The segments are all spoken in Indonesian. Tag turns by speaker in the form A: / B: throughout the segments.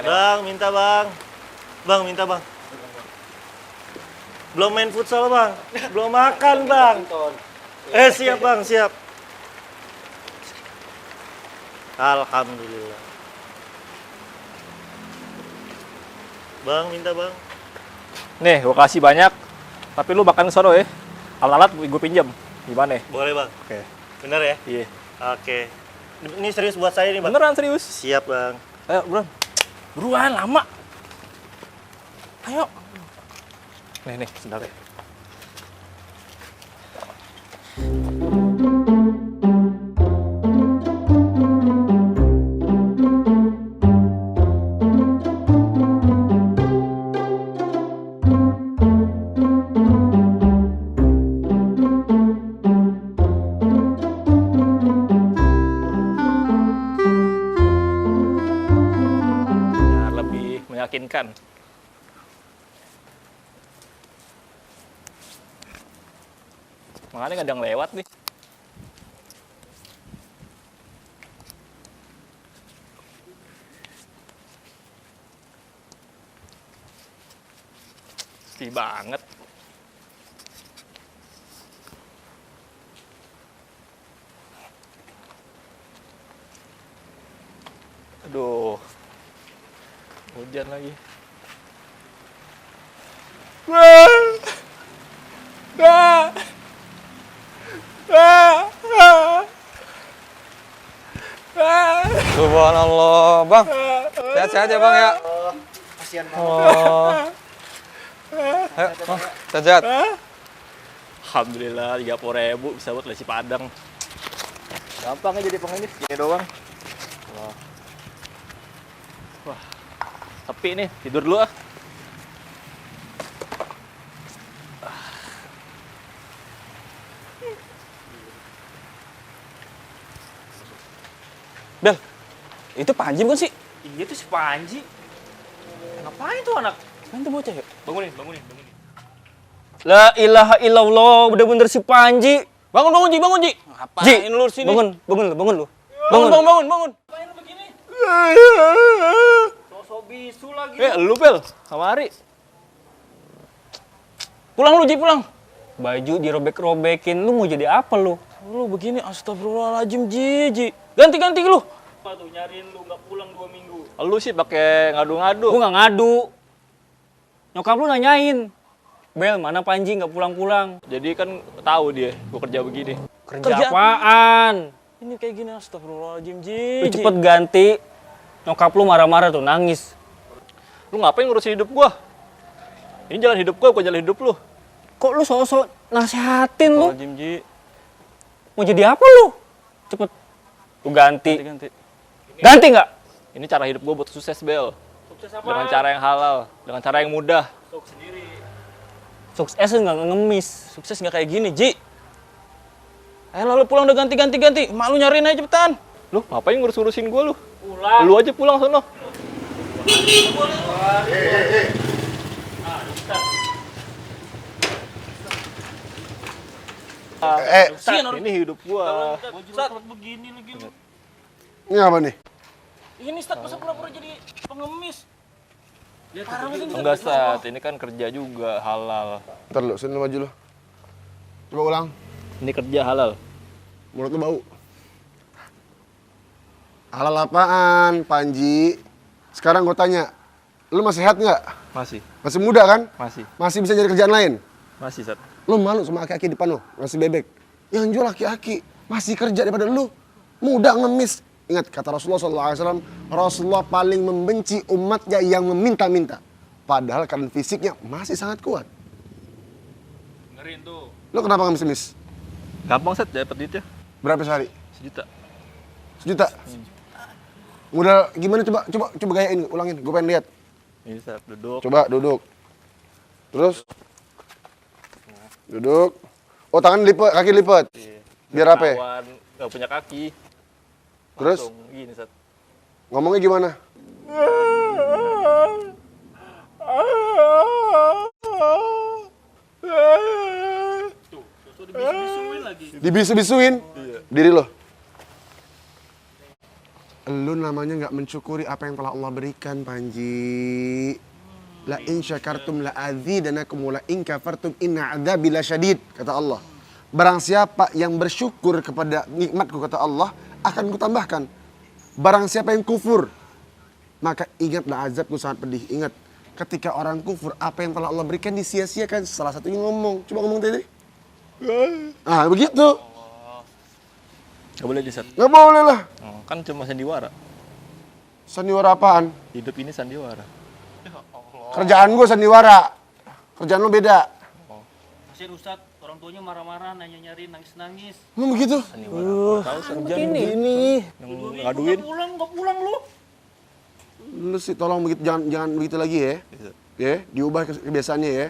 A: Bang, minta bang. Bang, minta bang. Belum main futsal bang. Belum makan bang. Siap bang, siap. Alhamdulillah. Bang, minta bang.
B: Nih, gue kasih banyak. Tapi lu makan ke sono ya. Alat-alat gue pinjam. Gimana?
A: Boleh bang.
B: Oke.
A: Bener ya?
B: Iya.
A: Oke. Ini serius buat saya nih bang.
B: Beneran serius.
A: Siap bang.
B: Ayo, buruan. Buruan, lama. Ayo. Nih, sebentar ya. Biar lebih meyakinkan. Makanya kadang lewat nih. Sedih banget. Aduh. Hujan lagi.
C: Subhanallah, Bang. Sehat-sehat ya, Bang ya.
A: Kasihan
C: Oh. Ayo, Bang. Sehat-sehat.
B: Alhamdulillah 30.000 bisa buat nasi Padang. Gampang ya jadi pengemis, gini doang. Wah, sepi nih, tidur dulu ah.
C: Bel, itu Panji bukan sih?
B: Iya tuh si Panji. Ngapain tuh anak?
C: Kan tuh bocah ya?
B: Bangunin.
C: La ilaha illallah, bener-bener si Panji. Bangun, Ji. Ngapain lu sini? Bangun lu. Bangun.
B: Ngapain lu begini? Sosok bisu lagi.
C: Lu Bel, kamari. Pulang lu, Ji, pulang. Baju dirobek-robekin, lu mau jadi apa lu? Lu begini, astagfirullahaladzim, Ji. Ganti lu.
B: Apa tuh nyariin lu nggak pulang 2 minggu? Lu sih pakai ngadu-ngadu.
C: Gua nggak ngadu. Nyokap lu nanyain. Bel, mana Panji nggak pulang-pulang?
B: Jadi kan tahu dia gua kerja begini.
C: Kerja apaan? Ini kayak gini, astagfirullahaladzim, Ji. Lu cepet ganti. Nyokap lu marah-marah tuh, nangis.
B: Lu ngapain ngurusin hidup gua? Ini jalan hidup gua, bukan jalan hidup lu.
C: Kok lu sosok nasehatin lu?
B: Jim Ji.
C: Mau jadi apa lu? Cepet. Lu ganti. Ganti nggak?
B: Ini cara hidup gua buat sukses, Bel.
A: Sukses apa?
B: Dengan cara yang halal, dengan cara yang mudah.
A: Sukses sendiri.
C: Sukses nggak ngemis. Sukses nggak kayak gini, Ji. Ayo lalu pulang udah ganti. Mak lu nyariin aja cepetan.
B: Lu ngapain ngurus-ngurusin gua lu?
A: Pulang.
B: Lu aja pulang sono. Ini hidup gua.
A: Begini lagi.
D: Ini apa nih?
C: Ini Stat, masa pura-pura jadi pengemis?
B: Enggak, Sat. Ini kan kerja juga halal.
D: Ntar lu, sini lu maju lu. Coba ulang.
B: Ini kerja halal.
D: Mulut lu bau. Halal apaan, Panji? Sekarang gue tanya, lu masih sehat nggak?
B: Masih.
D: Masih muda kan?
B: Masih.
D: Masih bisa nyari kerjaan lain?
B: Masih, Sat.
D: Lu malu sama aki-aki di depan lu, ngasih bebek. Yang jual aki-aki, masih kerja daripada lu. Muda ngemis. Ingat kata Rasulullah SAW, Rasulullah paling membenci umatnya yang meminta-minta. Padahal kan fisiknya masih sangat kuat.
B: Dengerin tuh.
D: Lu kenapa ngemis-ngemis?
B: Gampang, Sat, dapat duitnya.
D: Berapa sehari?
B: 1 juta.
D: 1 juta? Modal gimana coba gayain, ulangin. Gue pengen lihat.
B: Ini, Sat, duduk.
D: Coba duduk. Terus? Duduk. Oh, tangan lipat, kaki lipat. Biar apa ya?
B: Kawan nggak punya kaki.
D: Terus?
B: Langsung gini, Sat.
D: Ngomongnya gimana?
B: Tuh dibisu-bisuin lagi.
D: Dibisu-bisuin? Diri lo. Lu namanya nggak mensyukuri apa yang telah Allah berikan, Panji. La in syakartum la adzidanakum wa la in kafartum inna adzabi lasyadid, kata Allah. Barang siapa yang bersyukur kepada nikmatku, kata Allah, akan kutambahkan. Barang siapa yang kufur, maka ingatlah azabku sangat pedih. Ingat, ketika orang kufur, apa yang telah Allah berikan disia-siakan. Salah satunya ngomong. Coba ngomong tadi. Ah, begitu.
B: Gak boleh disat.
D: Nggak boleh lah.
B: Kan cuma sandiwara.
D: Sandiwara apaan?
B: Hidup ini sandiwara.
D: Kerjaan gue sandiwara. Kerjaan lo beda.
E: Kasian Ustadz, orang tuanya marah-marah, nanya-nyari, nangis-nangis.
D: Emang begitu?
B: Tahu kerjaan
D: Ini.
B: ngaduin.
E: Nggak pulang lu.
D: Lu sih tolong begitu, jangan begitu lagi ya. Ya, diubah kebiasaannya ya.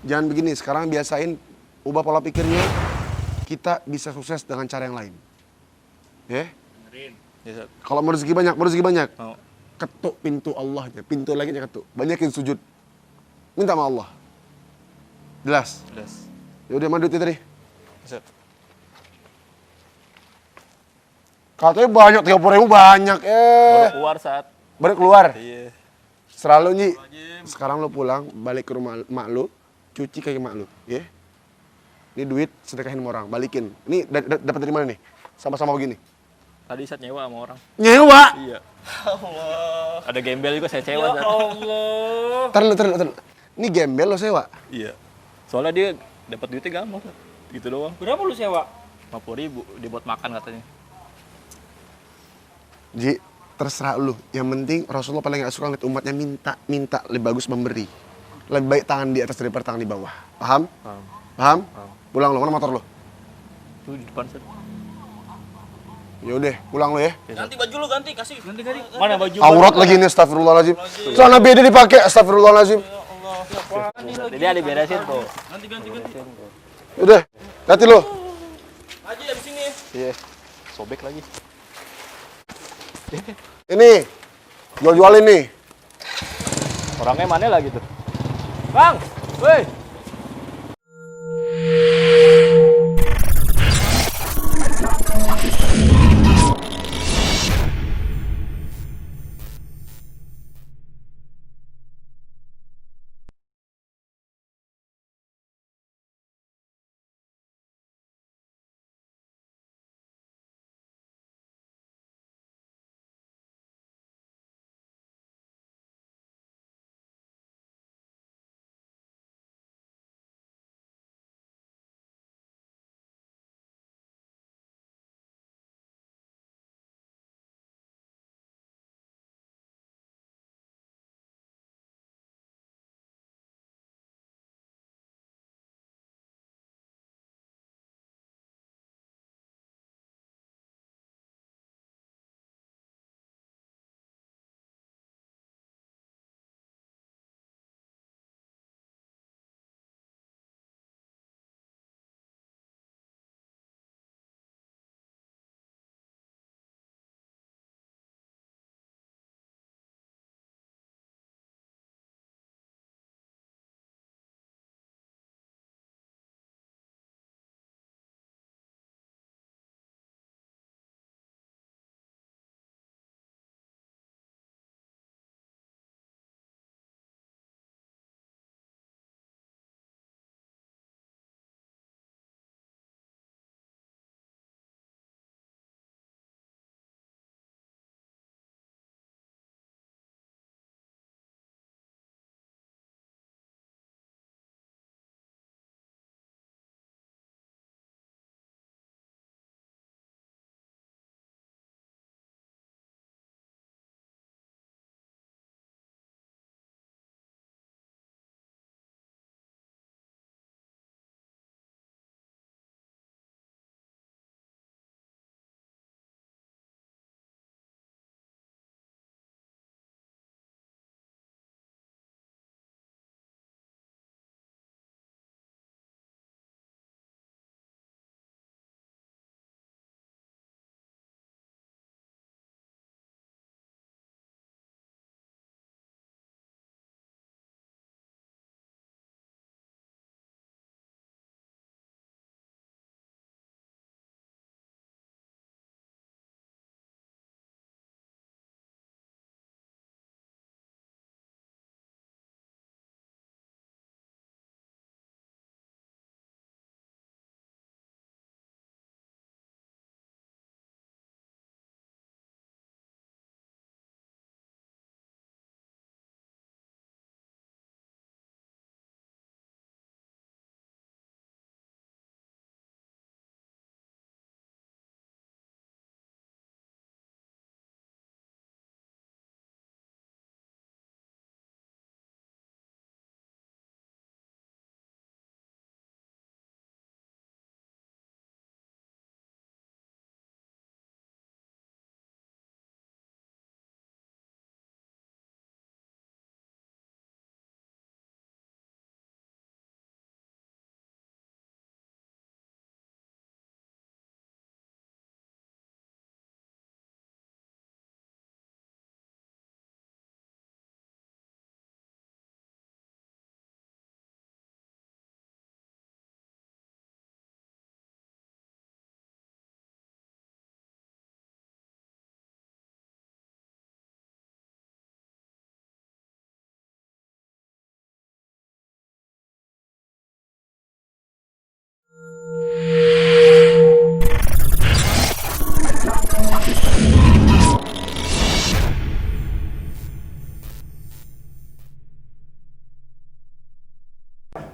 D: Jangan begini, sekarang biasain ubah pola pikirnya. Kita bisa sukses dengan cara yang lain. Ya. Kalau mau rezeki banyak.
B: Mau.
D: Ketuk pintu Allahnya, pintu lagi ketuk. Banyakin sujud. Minta sama Allah. Jelas. Ya udah, mana duitnya tadi?
B: Bisa.
D: Katanya banyak, 30.000 banyak.
B: Baru keluar saat.
D: Baru keluar.
B: Iya.
D: Selalu Nyi. Sekarang lo pulang, balik ke rumah mak lo, cuci kaki mak lo, ya. Ini duit sedekahin sama orang, balikin. Ini dapat dari mana nih? Sama-sama begini.
B: Tadi saat nyewa sama orang.
D: Nyewa.
B: Iya. Allah. Ada gembel juga saya sewa.
E: Ya
B: Sat.
E: Allah.
D: Tar. Ini gembel lo sewa.
B: Iya. Soalnya dia dapat duitnya gampang. Sat. Gitu doang.
E: Berapa lu sewa?
B: 50.000 dia buat makan katanya.
D: Ji, terserah lu. Yang penting Rasulullah paling gak suka ngeliat umatnya minta. Lebih bagus memberi. Lebih baik tangan di atas daripada tangan di bawah. Paham? Paham? Pulang lo, mana motor lo?
B: Tuh di depan Sat.
D: Ya udah, pulang lo ya.
E: Ganti baju lu, ganti, kasih. Ganti. Mana baju?
D: Aurat lagi ini, astagfirullahaladzim. Celana beda dipakai, astagfirullahaladzim.
B: Jadi ada beresin tuh.
E: Ganti.
D: Udah, hati lo.
E: Aja dari sini.
B: Iya. Sobek lagi.
D: Ini, jual-jualin nih.
B: Orangnya mana lagi tuh? Bang, woi.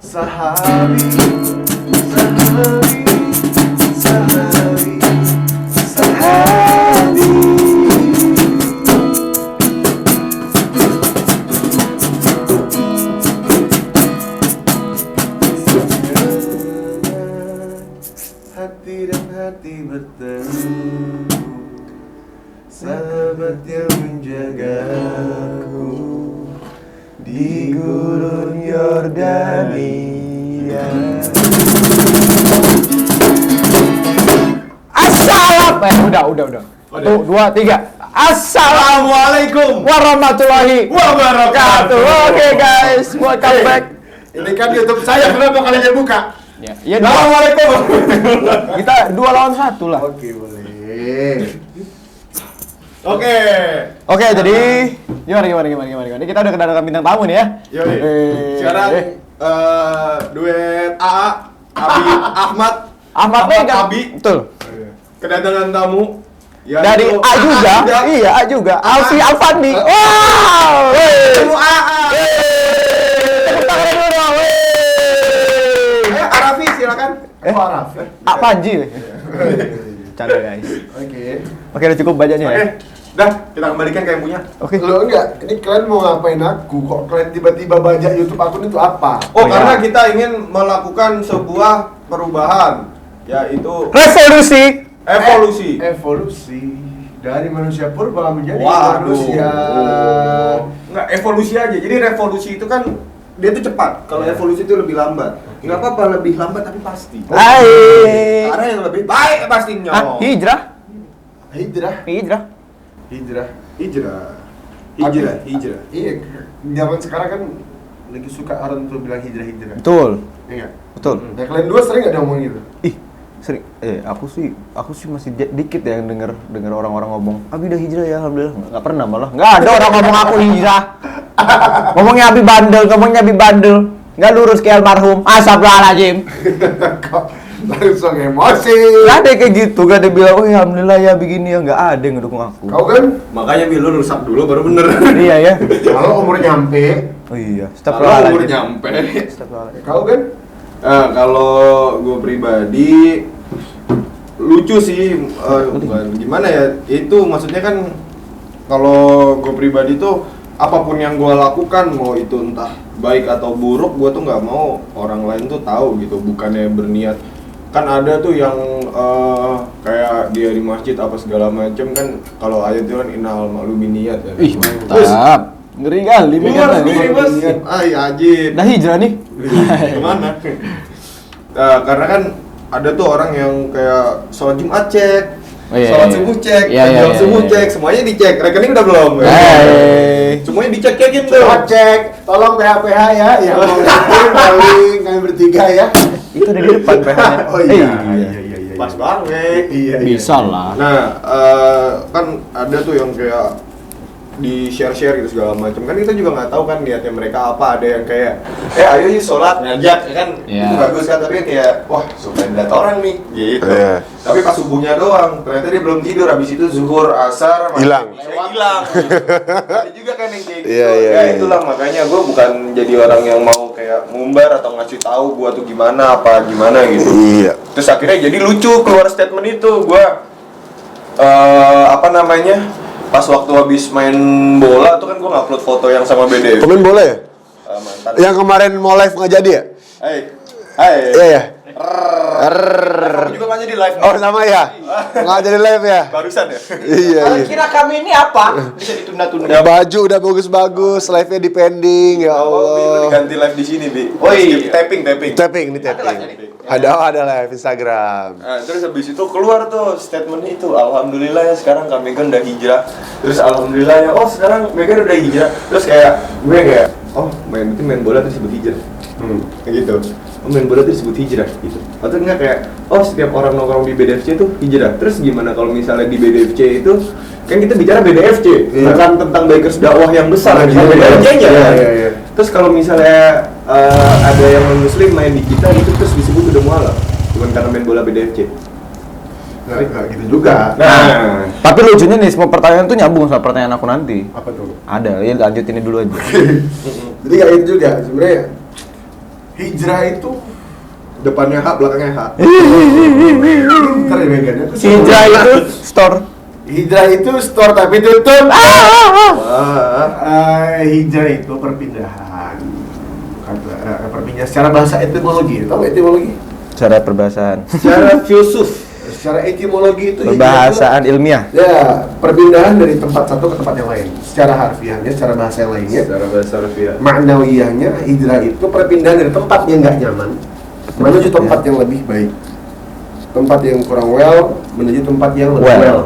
F: Sehari, sehari, sehari, sehari. Hati dan hati bertemu, sahabat yang menjagaku di gurun Yordania.
G: Udah. 1, 2, 3. Assalamualaikum warahmatullahi wabarakatuh. Oke guys, welcome back.
F: Ini kan YouTube saya, kenapa kalian yang buka?
G: Ya, Assalamualaikum. Kita 2 lawan 1 lah.
F: Oke, boleh.
G: Oke, jadi gimana? Ini kita udah kedatangan bintang tamu nih ya.
F: Yoi. Sekarang duet AA, Abi, Ahmad
G: Mega.
F: Abi.
G: Betul.
F: Kedatangan tamu
G: Dari A juga. Iya, A juga. Alfi Alfandi. Wow.
F: Temu AA.
G: Tepuk tangan dulu dong.
F: Arafi silakan. Arafi.
G: A Panji. Canda guys. Oke, udah cukup banyaknya ya.
F: Dah, kita kembalikan ke yang punya.
G: Oke.
D: Lo enggak, ini kalian mau ngapain aku? Kok kalian tiba-tiba bajak YouTube akun itu apa?
F: Oh, karena kita ingin melakukan sebuah perubahan, yaitu
G: Revolusi.
F: evolusi
D: Dari manusia purba menjadi
F: Waduh.
D: manusia.
F: Nggak, evolusi aja. Jadi revolusi itu kan dia tuh cepat. Kalau evolusi itu lebih lambat. Nggak apa-apa, lebih lambat tapi pasti.
G: Hai.
F: Karena yang lebih baik pastinya.
G: Hijrah.
F: Hijrah.
D: Iya, zaman sekarang kan lagi suka orang tuh bilang hijrah.
G: Betul.
D: Iya.
G: Betul.
D: Nah, kalian dua sering nggak ngomong gitu?
G: Ih, sering. Aku sih masih dikit ya yang denger orang-orang ngomong, "Abi udah hijrah ya, alhamdulillah." Nggak pernah malah. Nggak ada orang ngomong aku hijrah. Ngomongnya Abi bandel. Nggak lurus kayak almarhum. Astagfirullahaladzim.
D: Kok langsung emosi?
G: Nggak ada kayak gitu, nggak ada bilang, "Oh ya alhamdulillah ya begini ya." Nggak ada yang ngedukung aku.
D: Kau kan?
F: Makanya lu rusak dulu baru bener.
G: Iya ya.
D: Kalau umur nyampe,
G: Oh iya.
F: Kalau umur nyampe.
D: kau kan?
F: Kalau gue pribadi lucu sih, bukan gimana ya, itu maksudnya kan kalau gue pribadi tuh apapun yang gue lakukan, mau itu entah baik atau buruk, gue tuh nggak mau orang lain tuh tahu gitu, bukannya berniat. Kan ada tuh yang kayak dia di masjid apa segala macem kan, kalau ayat itu kan innal ma'lumi niat ya.
G: Ih, mantap. Ngeri kali
F: Ngeri bos. Ajib.
G: Dah hijrah nih.
F: Kemana? Karena kan ada tuh orang yang kayak sholat Jumat cek, sholat subuh cek, sholat subuh cek, semuanya dicek. Rekening udah belum? Semuanya dicek-cekin tuh.
D: Cek, tolong PH ya, yang mau paling kami bertiga ya.
G: Itu di depan PH-nya.
D: Oh iya.
F: Pas banget.
D: Iya.
G: Bisa lah.
F: Nah, kan ada tuh yang kayak di share gitu segala macam, kan kita juga nggak tahu kan niatnya mereka apa. Ada yang kayak ayo yuk sholat, ngajak kan, itu bagus kan, tapi kayak wah supaya lihat orang nih gitu. Tapi pas subuhnya doang, ternyata dia belum tidur, habis itu zuhur asar
D: Hilang.
F: hilang. Ada juga kan yang kayak gitu.
D: Iya.
F: Itulah makanya gue bukan jadi orang yang mau kayak ngumbar atau ngasih tahu gue tuh gimana gitu.
D: Iya.
F: Terus akhirnya jadi lucu keluar statement itu. Gue pas waktu habis main bola tuh kan gue ngupload foto yang sama BDF.
D: Pemain bola ya?
F: Mantan.
D: Yang kemarin mau live nggak jadi ya?
F: Hai.
D: Iya ya.
F: Kamu juga nggak jadi live.
D: Oh sama ya? Nggak jadi live ya?
F: Barusan ya.
D: Iya.
G: Kira kami ini apa? Bisa ditunda-tunda.
D: Baju udah bagus-bagus, live-nya di pending ya Allah.
F: Diganti live di sini, Bi.
G: iya.
F: Tapping.
D: Tapping. Ada live Instagram.
F: Nah, terus habis itu keluar tuh statement itu, alhamdulillah ya sekarang Kak Megan udah hijrah. Terus alhamdulillah ya, oh sekarang Megan udah hijrah. Terus kayak gue kayak, oh main bola terus disebut hijrah. Kayak gitu. Oh, main bola terus disebut hijrah gitu. Atau enggak kayak, oh setiap orang nongkrong di BDFC itu hijrah. Terus gimana kalau misalnya di BDFC itu kan kita bicara BDFC, bukan tentang bikers dakwah yang besar, BDFC-nya. Iya. Terus kalau misalnya ada yang non-muslim main di kita itu terus disebut udah mualaf, bukan karena main bola BDFC.
D: Nggak gitu juga.
F: Nah,
G: Tapi lucunya nih, semua pertanyaan tuh nyambung sama pertanyaan aku nanti.
D: Apa tuh?
G: Ada, ya lanjut ini dulu aja.
D: Jadi nggak itu juga sebenarnya. Hijrah itu
F: Depannya H, belakangnya H.
D: pinter ya Megan.
G: Hijrah itu store.
D: Hijrah itu store tapi tutup.
F: Wah.
D: Hijrah itu perpindahan. Perpindahan secara bahasa etimologi. Tahu etimologi?
G: Cara perbahasaan.
F: Secara filsuf.
D: Secara etimologi itu
G: Perbahasaan ilmiah.
D: ya perpindahan dari tempat satu ke tempat yang lain. Secara harfiahnya, secara bahasa yang lainnya,
F: Secara bahasa harfiah.
D: maknawiyahnya hijrah itu perpindahan dari tempat yang nggak nyaman menuju tempat yang lebih baik. Tempat yang kurang well menuju tempat yang lebih well.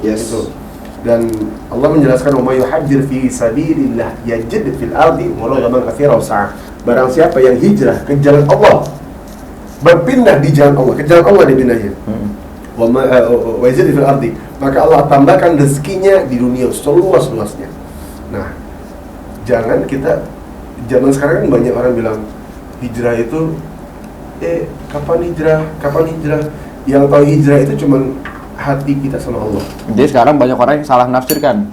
F: Yes.
D: Gitu. Dan Allah menjelaskan wa may yuhajjir fi sabilillah yajid fil ardi muragaman katsira was'a. Barang siapa yang hijrah ke jalan Allah, berpindah di jalan Allah, ke jalan Allah dipindahnya. Wa yazid fil ardi, maka Allah tambahkan rezekinya di dunia seluas-luasnya. Nah, jangan kita zaman sekarang kan banyak orang bilang hijrah itu kapan hijrah? Yang tahu hijrah itu cuman hati kita sama Allah.
G: Jadi sekarang banyak orang yang salah nafsirkan.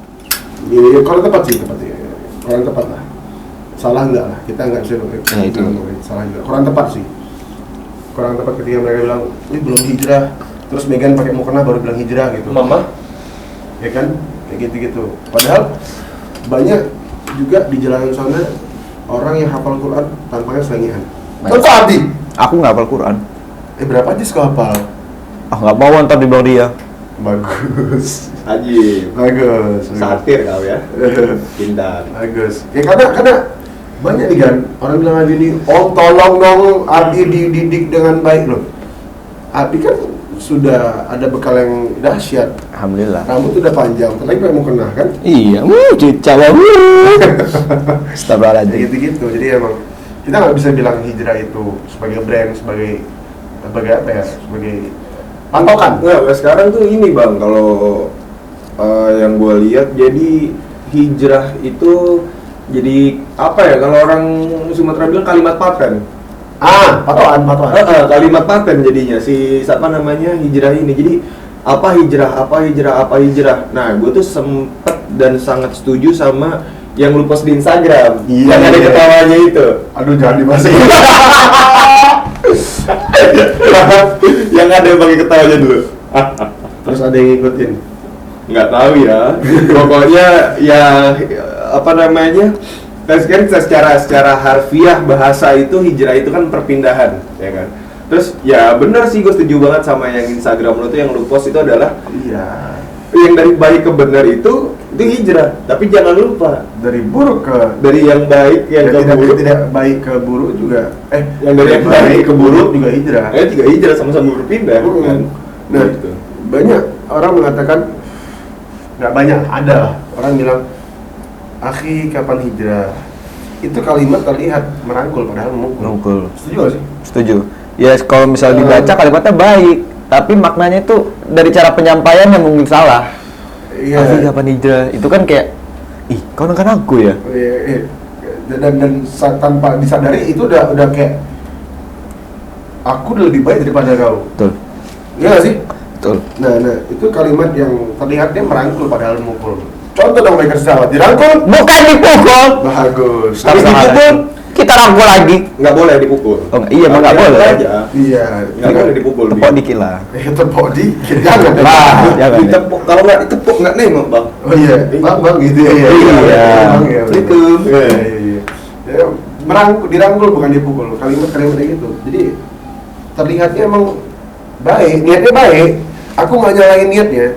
D: Ya, kurang tepat sih, kurang tepat lah. Salah enggak lah, kita enggak bisa
G: Ya, itu.
D: salah enggak. Kurang tepat sih. Kurang tepat ketika mereka bilang, ini belum hijrah. Terus Megan pakai mukena baru bilang hijrah gitu.
F: Mama?
D: Ya kan? Kayak gitu-gitu. Padahal banyak juga di jalanan sana orang yang hafal Quran tampaknya selengean. Contoh Abdi.
G: Aku nggak hafal Quran.
D: Berapa juz kau hafal?
G: Nggak mau ntar di bawah dia.
D: Bagus.
F: Haji.
D: Bagus.
F: Satir kau ya. Pintar.
D: Bagus. Ya karena banyak nih kan orang bilang Abi ini, "Om tolong dong Abi dididik dengan baik loh." Abi kan sudah ada bekal yang dahsyat.
G: Alhamdulillah.
D: Rambut udah panjang, lagi pakai mukena kan?
G: Iya, cicawa. Astagfirullahaladzim.
D: Gitu-gitu. Jadi emang kita nggak bisa bilang hijrah itu sebagai brand, sebagai apa ya? Sebagai patokan.
F: Nggak, sekarang tuh ini Bang, kalau yang gue lihat jadi hijrah itu jadi apa ya, kalau orang Sumatera bilang kalimat paten.
D: Patokan.
F: Kalimat paten jadinya si siapa namanya hijrah ini. Jadi apa hijrah. Nah, gue tuh sempet dan sangat setuju sama yang lu post di Instagram.
D: Iya,
F: yang ada
D: iya.
F: ketawanya itu.
D: Aduh, jangan dibahas.
F: Yang ada pakai ketawanya dulu.
D: Terus ada yang ngikutin.
F: Nggak tahu ya. Pokoknya ya apa namanya? Secara harfiah bahasa itu hijrah itu kan perpindahan, ya kan. Terus ya benar sih, gue setuju banget sama yang Instagram lo tuh yang lu post itu adalah
D: Iya.
F: yang dari baik ke benar itu hijrah. Tapi jangan lupa
D: Dari buruk ke
F: dari yang baik yang ke buruk.
D: tidak baik ke buruk juga.
F: Yang dari yang baik ke buruk
D: juga hijrah.
F: juga hijrah, sama-sama berpindah kan.
D: Nah,
F: Gitu.
D: banyak orang mengatakan, nggak banyak, ada lah orang bilang, "Akhi, kapan hijrah?" Itu kalimat terlihat merangkul padahal memukul.
G: Nungkul.
D: Setuju gak sih?
G: Setuju. Ya kalau misalnya dibaca kalimatnya baik, tapi maknanya itu dari cara penyampaian yang mungkin salah.
D: Iya.
G: Tapi kapan hijrah? Itu kan kayak, ih, kau kan aku ya.
D: Iya. Dan tanpa disadari itu udah kayak aku udah lebih baik daripada kau.
G: Betul.
D: Iya gak sih?
G: Betul.
D: Nah, itu kalimat yang terlihatnya merangkul padahal memukul. Contoh dong mereka sejawat, dirangkul,
G: Bukan dipukul.
D: bagus.
G: Habis dipukul, kita rangkul lagi.
F: Nggak boleh dipukul.
G: Oh, iya, emang nggak boleh.
F: Aja.
D: Iya.
F: Nggak boleh dipukul.
G: Tepok dikit lah.
D: Tepok dikit, jangan.
G: Jangan.
F: Ditepuk, kalau nggak ditepuk nggak nengok Bang.
D: Oh iya, bang gitu ya.
G: Iya.
D: Bang, ya.
F: Assalamualaikum.
D: Iya. Ya, dirangkul bukan dipukul. Kalimat kayak gitu. Jadi terlihatnya emang baik, niatnya baik. Aku nggak nyalain niatnya.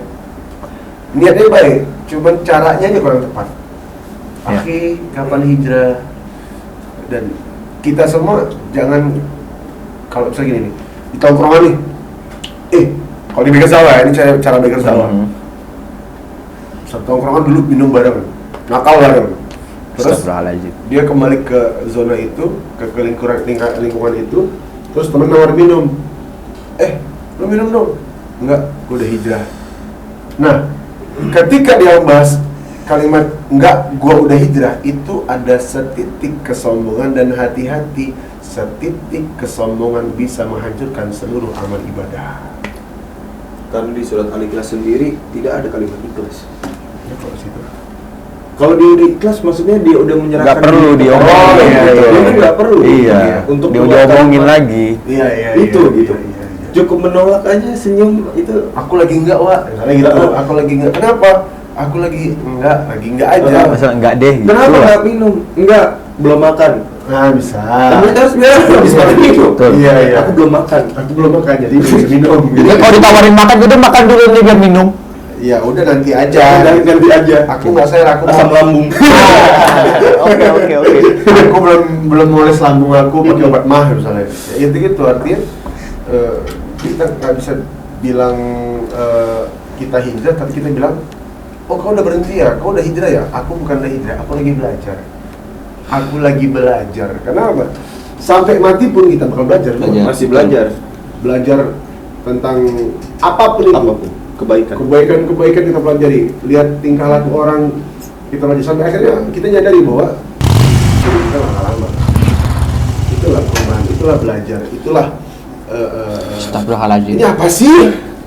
D: Niatnya baik, cuman caranya aja kurang tepat.
G: Ya.
D: Akhi, kapan hijrah? Dan kita semua jangan, kalau misalnya gini nih, di tongkrongan nih, kalau di Beker Sawah, ini cara Beker Sawah. Satu tongkrongan dulu minum bareng, nakal bareng. Terus
G: Astagfirullahaladzim.
D: dia kembali ke zona itu, ke lingkungan itu, terus temen nawar minum. Lu minum dong? Enggak, gue udah hijrah. Nah, ketika dia membahas kalimat enggak, gue udah hijrah, itu ada setitik kesombongan, dan hati-hati, setitik kesombongan bisa menghancurkan seluruh amal ibadah.
F: Karena di surat Al-Ikhlas sendiri tidak ada kalimat ikhlas.
D: Ya, kalau situ.
F: Kalau dia udah ikhlas, maksudnya dia udah menyerahkan.
G: Nggak perlu
F: diri.
G: diomongin.
F: Oh, iya,
G: Betul.
F: Dia nggak perlu perlu.
G: Iya.
F: Untuk
G: dia
F: mengeluarkan
G: diomongin
F: apa.
G: lagi.
D: Iya,
F: Itu gitu. Cukup menolak aja senyum itu.
D: Aku lagi enggak, Wak. Misalnya gitu, aku lagi enggak. Kenapa? Aku lagi enggak aja.
G: Masa enggak deh gitu.
F: Kenapa
G: lah.
F: nggak minum? Enggak, belum makan.
D: Nah, bisa.
F: Kamu harus bilang habis makan minum.
G: Betul.
D: Iya.
F: Aku belum makan.
D: Aku belum makan, jadi belum bisa minum. Gitu.
G: Ya, kalau ditawarin makan, udah makan dulu nih biar minum.
D: Ya udah nanti aja.
F: Ganti aja.
D: Aku nggak sayang, aku
F: Asam
D: mau.
F: lambung.
G: Oke.
D: Aku belum nulis lambung aku pakai obat mah misalnya. Ya, itu gitu artinya kita nggak bisa bilang kita hijrah, tapi kita bilang, oh kau udah berhenti ya, kau udah hijrah ya. Aku bukan udah hijrah, aku lagi belajar. Aku lagi belajar. Karena apa? Sampai mati pun kita bakal belajar.
F: Masih belajar.
D: Belajar tentang apapun itu.
F: Apapun. Kebaikan.
D: Kebaikan kita pelajari. Lihat tingkah laku orang, kita pelajari sampai akhirnya kita nyadari bahwa kita lama. Itulah perubahan, itulah belajar, itulah
G: Astagfirullahaladzim.
D: ini apa sih?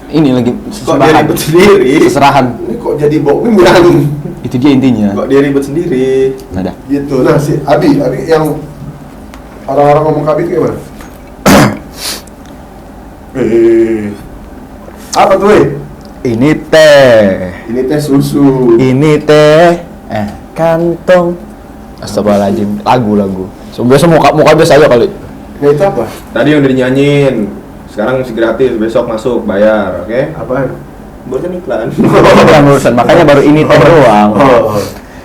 G: Ini lagi
F: Kok dia ribet sendiri?
G: seserahan.
D: Ini kok jadi bau mimran?
G: Itu dia intinya.
F: Kok dia ribet sendiri?
G: Nada.
D: Gitu. Nah si Abi yang orang-orang ngomong ke Abi itu gimana? Apa tuh?
G: Ini teh.
D: Ini teh susu.
G: Ini teh kantong. Astagfirullahaladzim. Lagu. So, biasa muka biasa aja kali.
D: Nah itu apa?
F: Tadi yang udah dinyanyiin. Sekarang masih gratis, besok masuk bayar, oke?
D: Apaan?
F: Bukan iklan.
G: Bukan urusan, makanya baru ini teh doang.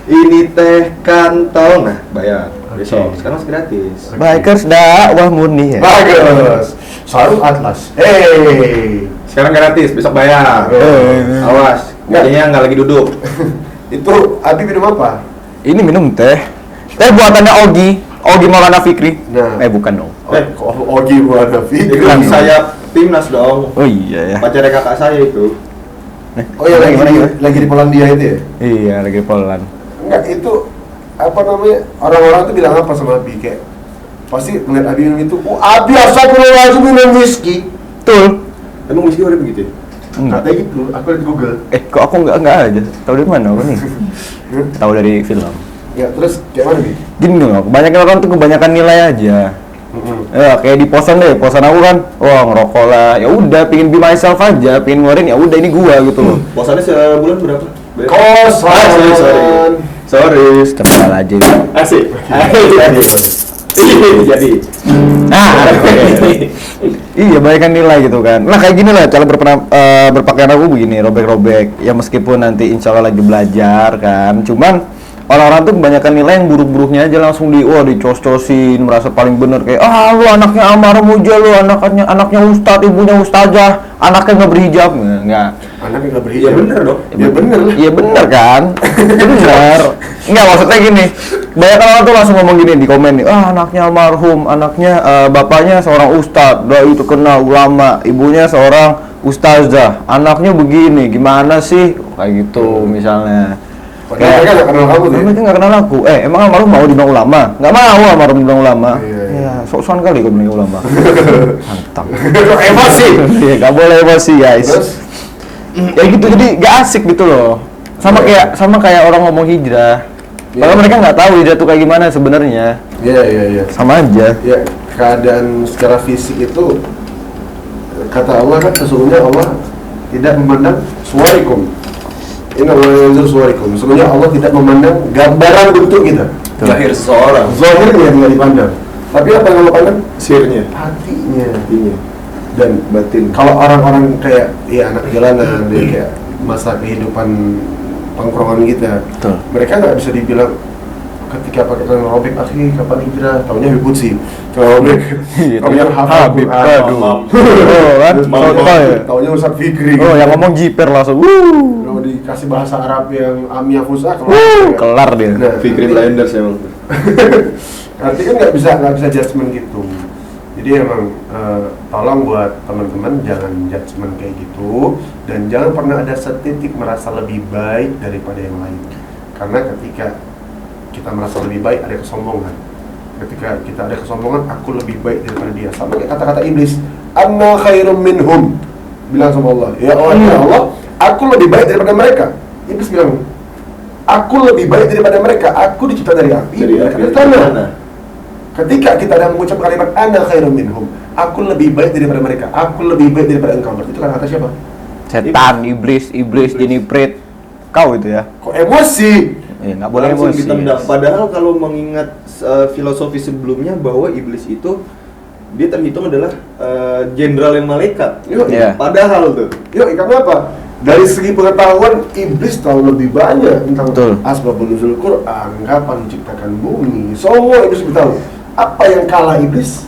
F: Ini teh kantong. Nah, bayar besok. Sekarang masih gratis.
G: Bikers dakwah murni ya.
D: Bagus. Sarung Atlas.
F: Sekarang gratis, besok bayar. Awas, kayaknya nggak lagi duduk.
D: Itu Abi minum apa?
G: Ini minum teh. Teh buatannya Ogi Maulana Fikri.
D: Nah.
G: Bukan dong.
D: Ogi buat David.
F: Itu
G: Iklan
F: saya timnas dong.
G: Oh iya ya.
F: Pacarnya kakak saya itu.
D: Oh ya
G: Gimana?
D: lagi di Polandia itu ya?
G: Iya, lagi di Poland.
D: Enggak, itu apa namanya? Orang-orang tuh bilang apa sama Abi kayak pasti ngeliat Abi minum itu, oh Abi astagfirullahaladzim minum whisky.
G: Betul.
F: Emang whisky udah begitu?
G: Enggak.
D: Katanya gitu, aku liat di Google.
G: Kok aku enggak aja. Tahu dari mana aku nih? Tahu dari film.
D: Ya terus kayak mana nih?
G: Gini dong, kebanyakan orang tuh kebanyakan nilai aja. Ya kayak di posan aku kan, wah ngerokok lah, ya udah pingin be myself aja, pingin ngeluarin ya udah ini gua gitu loh.
F: Bosannya sebulan berapa?
D: Kosan.
F: Sorry.
G: Astagfirullahaladzim.
F: Asik. Jadi.
G: Iya, banyakkan nilai gitu kan. Nah kayak gini lah cara berpakaian aku begini, robek-robek. Ya meskipun nanti insya Allah lagi belajar kan, cuman orang-orang tuh kebanyakan nilai yang buruk-buruknya aja langsung dicos-cosin, merasa paling bener kayak lu anaknya almarhum aja, lu anaknya ustadz, ibunya ustazah, anaknya nggak berhijab, nggak.
D: Anaknya nggak
F: Iya
D: berhijab.
F: bener dong.
D: Ya bener lah.
G: Iya bener kan, bener. Nggak, maksudnya gini, banyak orang tuh langsung ngomong gini di komen nih, anaknya almarhum, anaknya bapaknya seorang ustadz, itu kenal ulama, ibunya seorang ustazah, anaknya begini, gimana sih, kayak gitu misalnya.
D: Padahal mereka nggak kenal kamu tuh.
G: Mereka nggak kenal aku. Emang almarhum mau dibilang ulama? Nggak mau almarhum dibilang ulama.
D: Iya.
G: Sok-sokan kali kau bilang ulama. Mantap.
D: Emosi.
G: Iya, nggak boleh emosi guys.
D: Terus?
G: Ya gitu, jadi nggak asik gitu loh. Sama kayak orang ngomong hijrah. Padahal mereka nggak tahu hijrah tuh kayak gimana sebenarnya.
D: Iya.
G: Sama aja.
D: Ya keadaan secara fisik itu kata Allah kan sesungguhnya Allah tidak memandang suwarikum. Inna Allah yanzur suwarikum. Sesungguhnya Allah tidak memandang gambaran bentuk kita.
F: Lahir seseorang.
D: Zahirnya tidak dipandang. Tapi apa yang Allah pandang?
F: Sirnya.
D: Hatinya.
F: Hatinya.
D: Dan
F: Batin.
D: kalau orang-orang kayak ya anak jalanan, dia kayak masa kehidupan tongkrongan kita,
G: Betul.
D: mereka nggak bisa dibilang ketika pakai celana robek asli kapan hijrah, taunya Habib sih celana robek, taunya Habib,
G: aduh. Oh kan, contoh ya.
D: taunya Ustadz Fikri.
G: Oh, yang ngomong jiper langsung.
D: Kalau dikasih bahasa Arab yang amiyah fusa,
G: Kelar dia.
D: Nah,
F: Fikri Blinders emang.
D: Artinya kan nggak bisa judgement gitu. Jadi emang tolong buat teman-teman jangan judgement kayak gitu dan jangan pernah ada setitik merasa lebih baik daripada yang lain. Karena ketika kita merasa lebih baik ada kesombongan. Ketika kita ada kesombongan, aku lebih baik daripada dia. Sama kayak kata-kata iblis, "Anna khairum minhum." Bilang sama Allah, ya Allah, aku lebih baik daripada mereka. Iblis bilang, aku lebih baik daripada mereka. Aku dicipta dari api, mereka dari tanah. Ketika kita ada mengucap kalimat ana khairum minhum, aku lebih baik daripada mereka, aku lebih baik daripada engkau. Itu kan kata siapa?
G: Setan, iblis, jiniprit. Kau itu ya.
D: Kok emosi?
G: Nggak boleh
F: Langsung
G: emosi.
F: ditendang. Padahal kalau mengingat filosofi sebelumnya bahwa iblis itu dia terhitung adalah jenderal yang malaikat.
D: Yuk,
G: Iya.
F: Padahal tuh.
D: yuk, karena apa? Dari segi pengetahuan, iblis tahu lebih banyak tentang
G: Betul.
D: asbabun nuzul Quran, kapan menciptakan bumi. Semua iblis lebih tahu. Apa yang kalah iblis?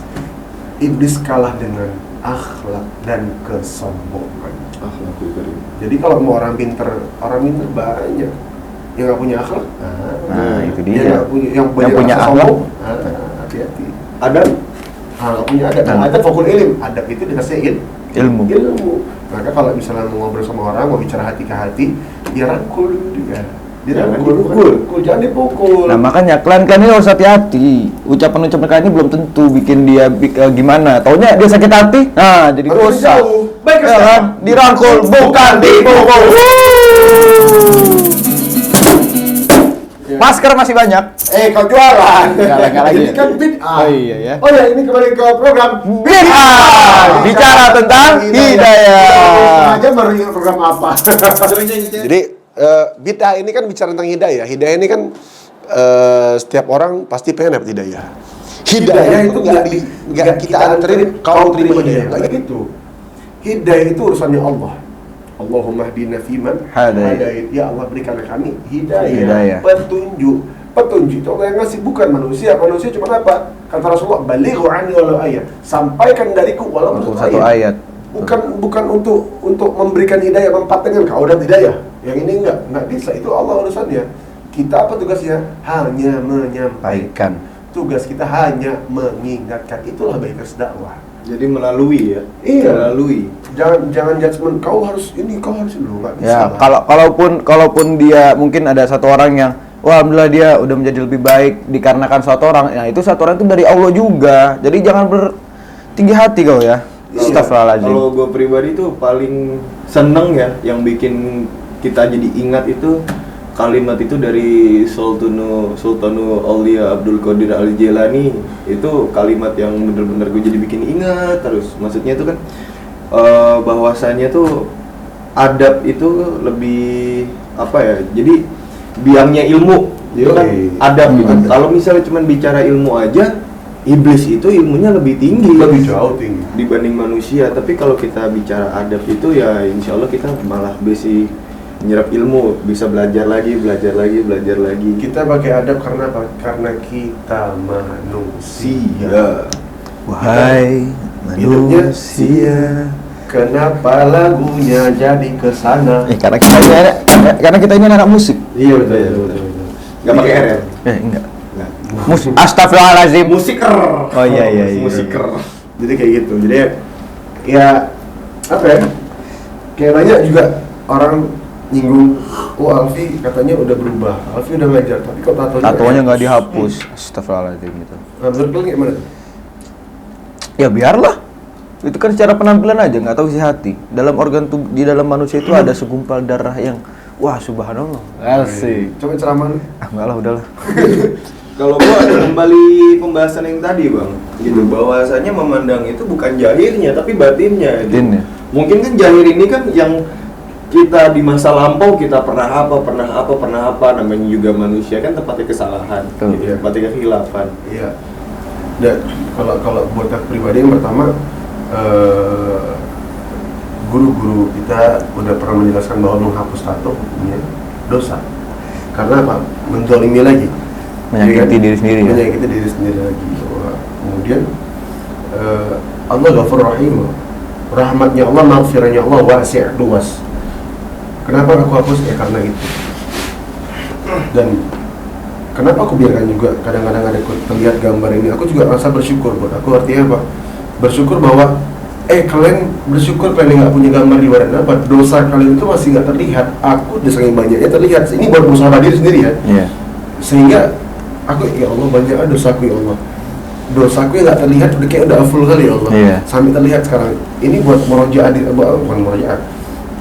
D: Iblis kalah dengan akhlak dan kesombongan.
F: Akhlakul karim.
D: Jadi kalau mau orang pinter banyak. Yang nggak punya akhlak,
G: Nah, itu dia.
D: Yang nggak punya, yang
G: punya
D: rasa
G: akhlak,
D: sombong, hati-hati.
F: Adab.
D: Nggak punya adab. Adab fakul ilm. Adab itu dikasih
G: Ilmu.
D: Maka kalau misalnya mau ngobrol sama orang, mau bicara hati ke hati, dia rangkul juga.
F: Jangan
D: Dipukul, jangan dipukul.
G: Nah makanya kalian ini harus hati-hati. Ucapan kalian ini belum tentu bikin dia gimana. Taunya dia sakit hati, nah jadi
D: Harus
G: dosa.
D: jauh. Baik,
G: Ya kan? Dirangkul, bukan dipukul. Masker masih banyak.
D: Kau jualan.
G: Nggak lagi
D: Ini
G: ya?
D: kan bid'ah.
G: Oh iya ya.
D: Oh ya, ini kembali ke program
G: Bid'ah. Bicara tentang hidayah.
D: Aja baru program apa? Jadi bid'ah ini kan bicara tentang hidayah. Hidayah ini kan setiap orang pasti pengen dapat hidayah. Hidayah itu nggak kita anterin kau terima hidayah. Nggak gitu. Hidayah itu urusannya Allah. Allahumma hdina fiman hadait. Ya Allah berikanlah kami hidayah. Petunjuk itu Allah yang ngasih, bukan manusia. Manusia cuma apa? Kata Rasulullah, balighu anni walau ayat. Sampaikan dariku walaupun satu ayat. Bukan untuk memberikan hidayah, mempatengkan kau dapat hidayah. Yang ini enggak bisa. Itu Allah urusannya. Kita apa tugasnya? Hanya menyampaikan. Tugas kita hanya mengingatkan. Itulah baiknya dakwah.
F: Jadi melalui ya.
D: Iya.
F: Melalui.
D: Jangan judgement kau harus ini, kau harus lu, nggak bisa.
G: Ya,
D: lah.
G: kalaupun dia mungkin ada satu orang yang wah alhamdulillah dia udah menjadi lebih baik dikarenakan satu orang. Ya itu satu orang itu dari Allah juga. Jadi jangan bertinggi hati kau ya. Astagfirullahaladzim.
F: Kalau gue pribadi tuh paling seneng ya yang bikin kita jadi ingat itu kalimat itu dari Sultanu Aulia Abdul Qadir Al-Jilani. Itu kalimat yang bener-bener gue jadi bikin ingat terus. Maksudnya itu kan bahwasanya tuh adab itu lebih apa ya? Jadi biangnya ilmu itu kan adab gitu. Kalau misalnya cuma bicara ilmu aja, iblis itu ilmunya lebih tinggi,
D: lebih jauh tinggi
F: dibanding manusia. Tapi kalau kita bicara adab itu ya insya Allah kita malah basic menyerap ilmu, bisa belajar lagi.
D: Kita pakai adab karena apa? Karena kita manusia.
G: Wahai manusia.
D: Kenapa lagunya jadi kesana?
G: Karena kita ini anak musik.
D: Iya betul.
F: Nggak pakai R ya?
G: Enggak. Musik. Astagfirullahaladzim.
F: Musiker.
G: Oh iya.
F: Musiker.
D: Jadi kayak gitu. Jadi ya apa ya? Kayak banyak juga orang nyinggung, Alfi katanya udah berubah, Alfi udah ngajar, tapi kok
G: tatonya nggak dihapus. Astagfirullahaladzim gitu.
D: Menurut lu gimana?
G: Ya biarlah. Itu kan secara penampilan aja, nggak tahu isi hati. Dalam organ tubuh di dalam manusia itu ada segumpal darah yang wah subhanallah. Asik.
D: Coba ceramah lu.
G: Enggak lah, udahlah.
F: Kalau gua ada kembali pembahasan yang tadi bang, gitu bahwasanya memandang itu bukan zahirnya tapi batinnya. Gitu.
G: Batinnya.
F: Mungkin kan zahir ini kan yang kita di masa lampau kita pernah apa, namanya juga manusia kan tempatnya kesalahan, gitu, tempatnya kekhilafan.
D: Iya. Dan kalau buat aku pribadi yang pertama, guru-guru kita udah pernah menjelaskan bahwa menghapus tato hukumnya dosa. Karena apa? Menzalimi lagi.
G: Menyakiti diri sendiri.
D: Menyakiti diri sendiri lagi. Kemudian Allah Ghafur Rahim. Rahmatnya Allah, maghfirahnya Allah wasi', luas. Kenapa aku hapus? Ya karena itu. Dan kenapa aku biarkan juga kadang-kadang ada terlihat gambar ini, aku juga rasa bersyukur buat aku. Artinya apa? Bersyukur bahwa kalian bersyukur kalian nggak punya gambar di badan apa, dosa kalian itu masih nggak terlihat. Aku udah saking banyaknya terlihat. Ini buat berusaha diri sendiri ya. Sehingga aku ya Allah banyak dosaku ya Allah. Dosaku yang nggak terlihat udah kayak udah full kali ya Allah. Sampai terlihat sekarang. Ini buat murojaah bukan murojaah.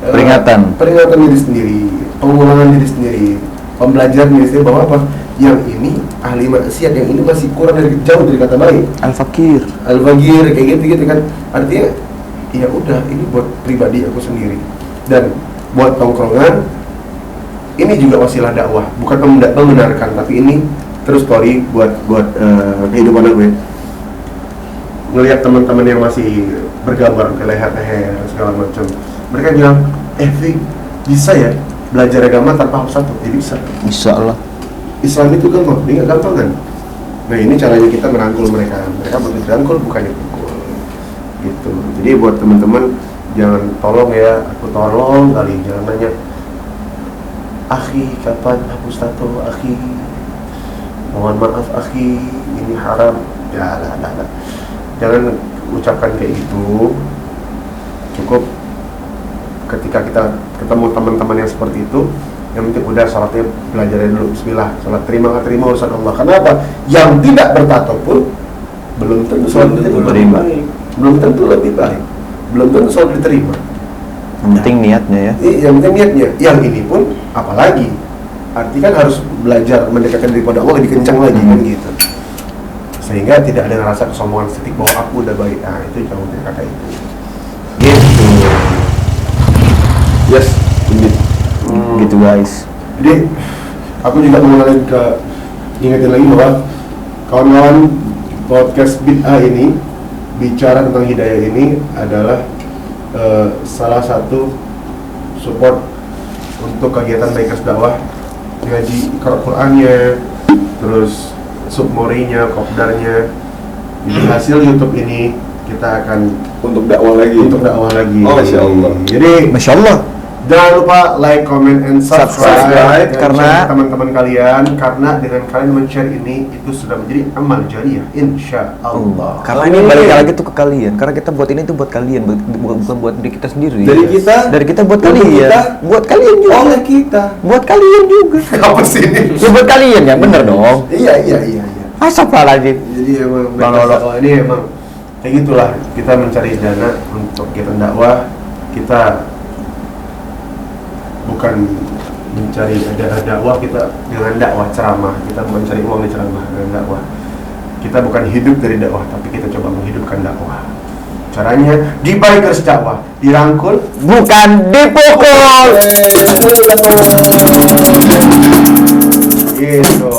G: Peringatan
D: diri sendiri, pengulangan diri sendiri, pembelajaran diri sendiri bahwa apa? yang ini ahli maksiat, yang ini masih kurang dari jauh dari kata baik.
G: Al-Fakir.
D: Al-Fagir kayak gitu kan. Artinya ya udah, ini buat pribadi aku sendiri dan buat tongkrongan. Ini juga wasilah dakwah, bukan membenarkan, tapi ini terus story buat kehidupan gue. Ngelihat teman-teman yang masih bergambar ke leher-leher segala macam, mereka bilang, Vi, bisa ya belajar agama tanpa hafal satu? Bisa.
G: Bisa lah.
D: Islam itu gampang, dia nggak gampang kan? Nah ini caranya kita merangkul mereka butuh dirangkul, bukannya pukul gitu. Jadi buat teman-teman, jangan, tolong ya, aku tolong kali, jangan nanya, akhi kapan hapus tato, akhi mohon maaf akhi ini haram, ya lah. Jangan ucapkan kayak gitu. Cukup ketika kita ketemu teman-teman yang seperti itu, yang penting udah sholatnya belajarin dulu, bismillah, sholat terima nggak terima urusan Allah. Kenapa? Yang tidak bertato pun belum tentu sholat diterima, belum tentu lebih baik, belum tentu sholat diterima.
G: Yang penting niatnya ya.
D: Yang penting niatnya. Yang ini pun apalagi, arti kan harus belajar mendekatkan diri pada Allah lebih kencang lagi kan gitu, sehingga tidak ada rasa kesombongan estetik bahwa aku udah baik. Nah itu jauh dari kata itu gitu.
F: Yes, indeed.
G: Gitu guys.
D: Jadi aku juga mau ingetin lagi bahwa kawan-kawan podcast Bid'ah ini, bicara tentang hidayah ini adalah salah satu support untuk kegiatan Bikers Dakwah, ngaji Qurannya, terus submorinya, kopdarnya. Jadi hasil YouTube ini kita akan
F: Untuk dakwah lagi.
D: Oh,
F: Masya Allah.
D: Jadi
G: Masya Allah.
D: jangan lupa like, comment, and subscribe dan
G: karena
D: share ke teman-teman kalian, karena dengan kalian men-share ini itu sudah menjadi amal jariah insya Allah.
G: Karena ini balik lagi tuh ke kalian. Karena kita buat ini tuh buat kalian, bukan buat diri kita sendiri.
F: Dari kita,
G: Dari kita buat
F: untuk
G: kalian.
F: kita,
G: Buat kalian juga.
F: oleh kita.
G: Buat kalian juga.
D: Apa sih ini?
G: Ya buat kalian ya, bener dong.
D: Iya.
G: Astagfirullahaladzim.
D: Jadi emang
G: Bang
D: Bikers
G: Lolo.
D: Dakwah ini emang kayak gitulah, kita mencari dana untuk kegiatan dakwah. Kita bukan mencari dakwah kita dengan dakwah ceramah, kita bukan cari uang di ceramah dengan dakwah. Kita bukan hidup dari dakwah, tapi kita coba menghidupkan dakwah. Caranya di Bikers Dakwah, dirangkul
G: Bukan dipukul.
D: gitu.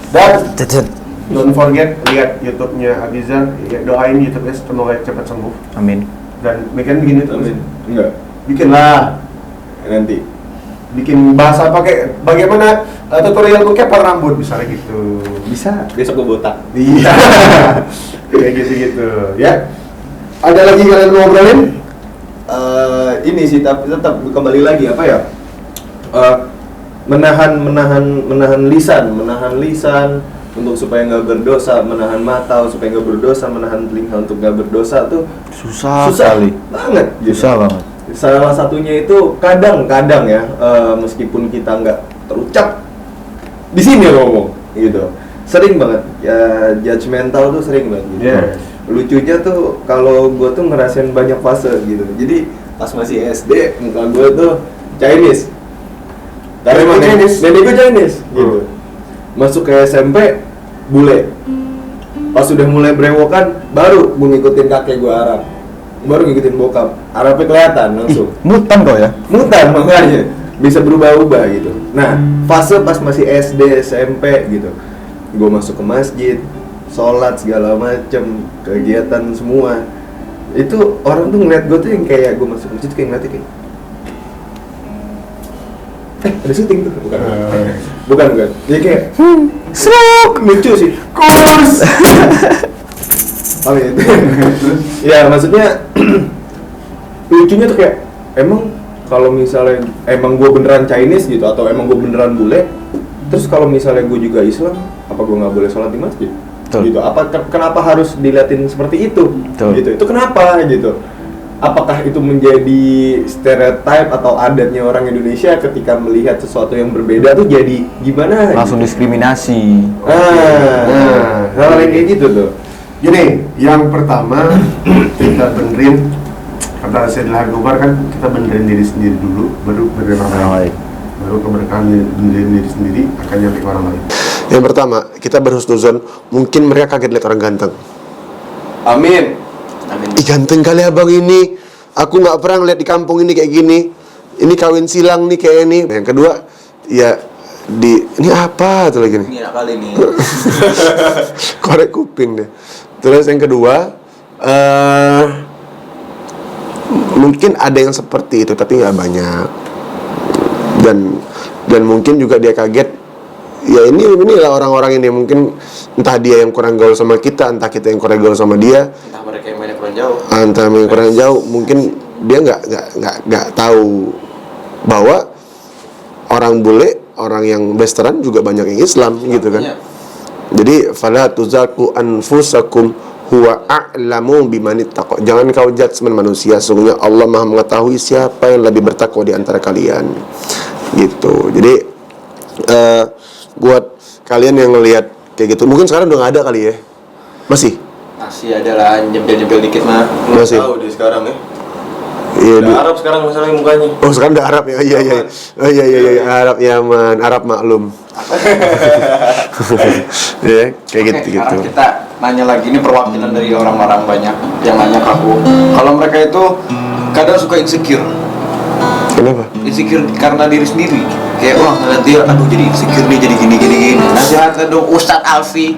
D: Dan
G: Cecet.
D: don't forget lihat YouTube-nya Abizar, ya, doain YouTube-nya semoga cepat sembuh.
G: Amin.
D: Dan bikin begini tuh.
F: Amin. Enggak.
D: Bikinlah.
F: Nanti.
D: Bikin bahasa pakai bagaimana tutorial kepar rambut misalnya gitu.
G: Bisa.
F: Besok gue botak.
D: Iya. Kayak gitu-gitu ya. Ada lagi kalian mau ngobrolin?
F: Ini sih, tapi tetap kembali lagi apa ya? Menahan lisan untuk supaya nggak berdosa, menahan mata supaya nggak berdosa, menahan telinga untuk nggak berdosa tuh
G: Susah sekali.
F: banget. Gitu.
G: Susah banget.
F: Salah satunya itu kadang-kadang ya, meskipun kita nggak terucap di sini ngomong gitu, sering banget ya, judgmental tuh sering banget gitu.
D: Yeah.
F: Lucunya tuh kalau gue tuh ngerasain banyak fase gitu. Jadi pas masih SD muka gue tuh Chinese. Tapi emang nenek gue Chinese gitu. Masuk ke SMP bule. Pas sudah mulai brewokan baru gue ngikutin kakek gue Arab. Baru ngikutin bokap. Arabnya kelihatan langsung.
G: Mutan kau ya?
F: Mutan makanya bisa berubah-ubah gitu. Nah, fase pas masih SD, SMP gitu. Gue masuk ke masjid, sholat segala macem, kegiatan semua. Itu orang tuh ngeliat gue tuh yang kayak gue masuk masjid kayak ngeliatnya kayak ada syuting tuh, bukan. Jadi kayak lucu sih. Kurs. Amin. Ya maksudnya lucunya tuh kayak emang kalau misalnya emang gue beneran Chinese gitu atau emang gue beneran bule, terus kalau misalnya gue juga Islam, apa gue nggak boleh sholat di masjid?
G: Betul.
F: Gitu. Kenapa harus diliatin seperti itu?
G: Betul.
F: Gitu. Itu kenapa gitu? Apakah itu menjadi stereotype atau adatnya orang Indonesia ketika melihat sesuatu yang berbeda tuh jadi gimana?
G: Langsung diskriminasi.
F: Hal kayak gitu tuh.
D: Gini, yang pertama kita benerin, kata Sayyidina Al-Gubar kan, kita benerin diri sendiri dulu, baru benerin orang lain. Baru keberkahan benerin diri sendiri akan nyampe ke orang lain. Yang pertama, kita berhusnuzon, mungkin mereka kaget lihat orang ganteng.
F: Amin.
D: Ih, ganteng kali abang ini. Aku nggak pernah ngeliat di kampung ini kayak gini. Ini kawin silang nih kayak ini. Yang kedua, ya ini apa tuh lagi nih?
G: Ini kali nih.
D: Korek kuping deh. Terus yang kedua, mungkin ada yang seperti itu tapi nggak banyak. Dan mungkin juga dia kaget. Ya inilah orang-orang ini, mungkin entah dia yang kurang gaul sama kita, entah kita yang kurang gaul sama dia,
F: Entah mereka yang banyak kurang jauh.
D: entah yang kurang jauh. Mungkin dia nggak tahu bahwa orang bule, orang yang besteran juga banyak yang Islam gitu kan. Jadi fala tuzaku anfusakum huwa a'lamu bimanittaqwa. Jangan kau judgement manusia, sesungguhnya Allah Maha mengetahui siapa yang lebih bertakwa di antara kalian. Gitu. Jadi buat kalian yang ngelihat kayak gitu, mungkin sekarang udah nggak ada kali ya. Masih
F: ada lah, nyempil-nyempil dikit mah.
D: Masih.
F: Tahu dia sekarang ya.
D: Iya,
F: Udah Arab sekarang masalahnya mukanya.
D: oh sekarang udah Arab ya. Iya. Oh iya, Arab Yaman, Arab maklum. Ya, kayak gitu.
G: Sekarang kita nanya lagi, ini perwakilan dari orang-orang banyak yang nanya ke aku. Kalau mereka itu kadang suka insecure.
D: Kenapa?
G: Insecure karena diri sendiri. Kayak wah ngeliat dia, aduh jadi insecure nih, jadi gini. Nasihatnya dong Ustadz Alfi.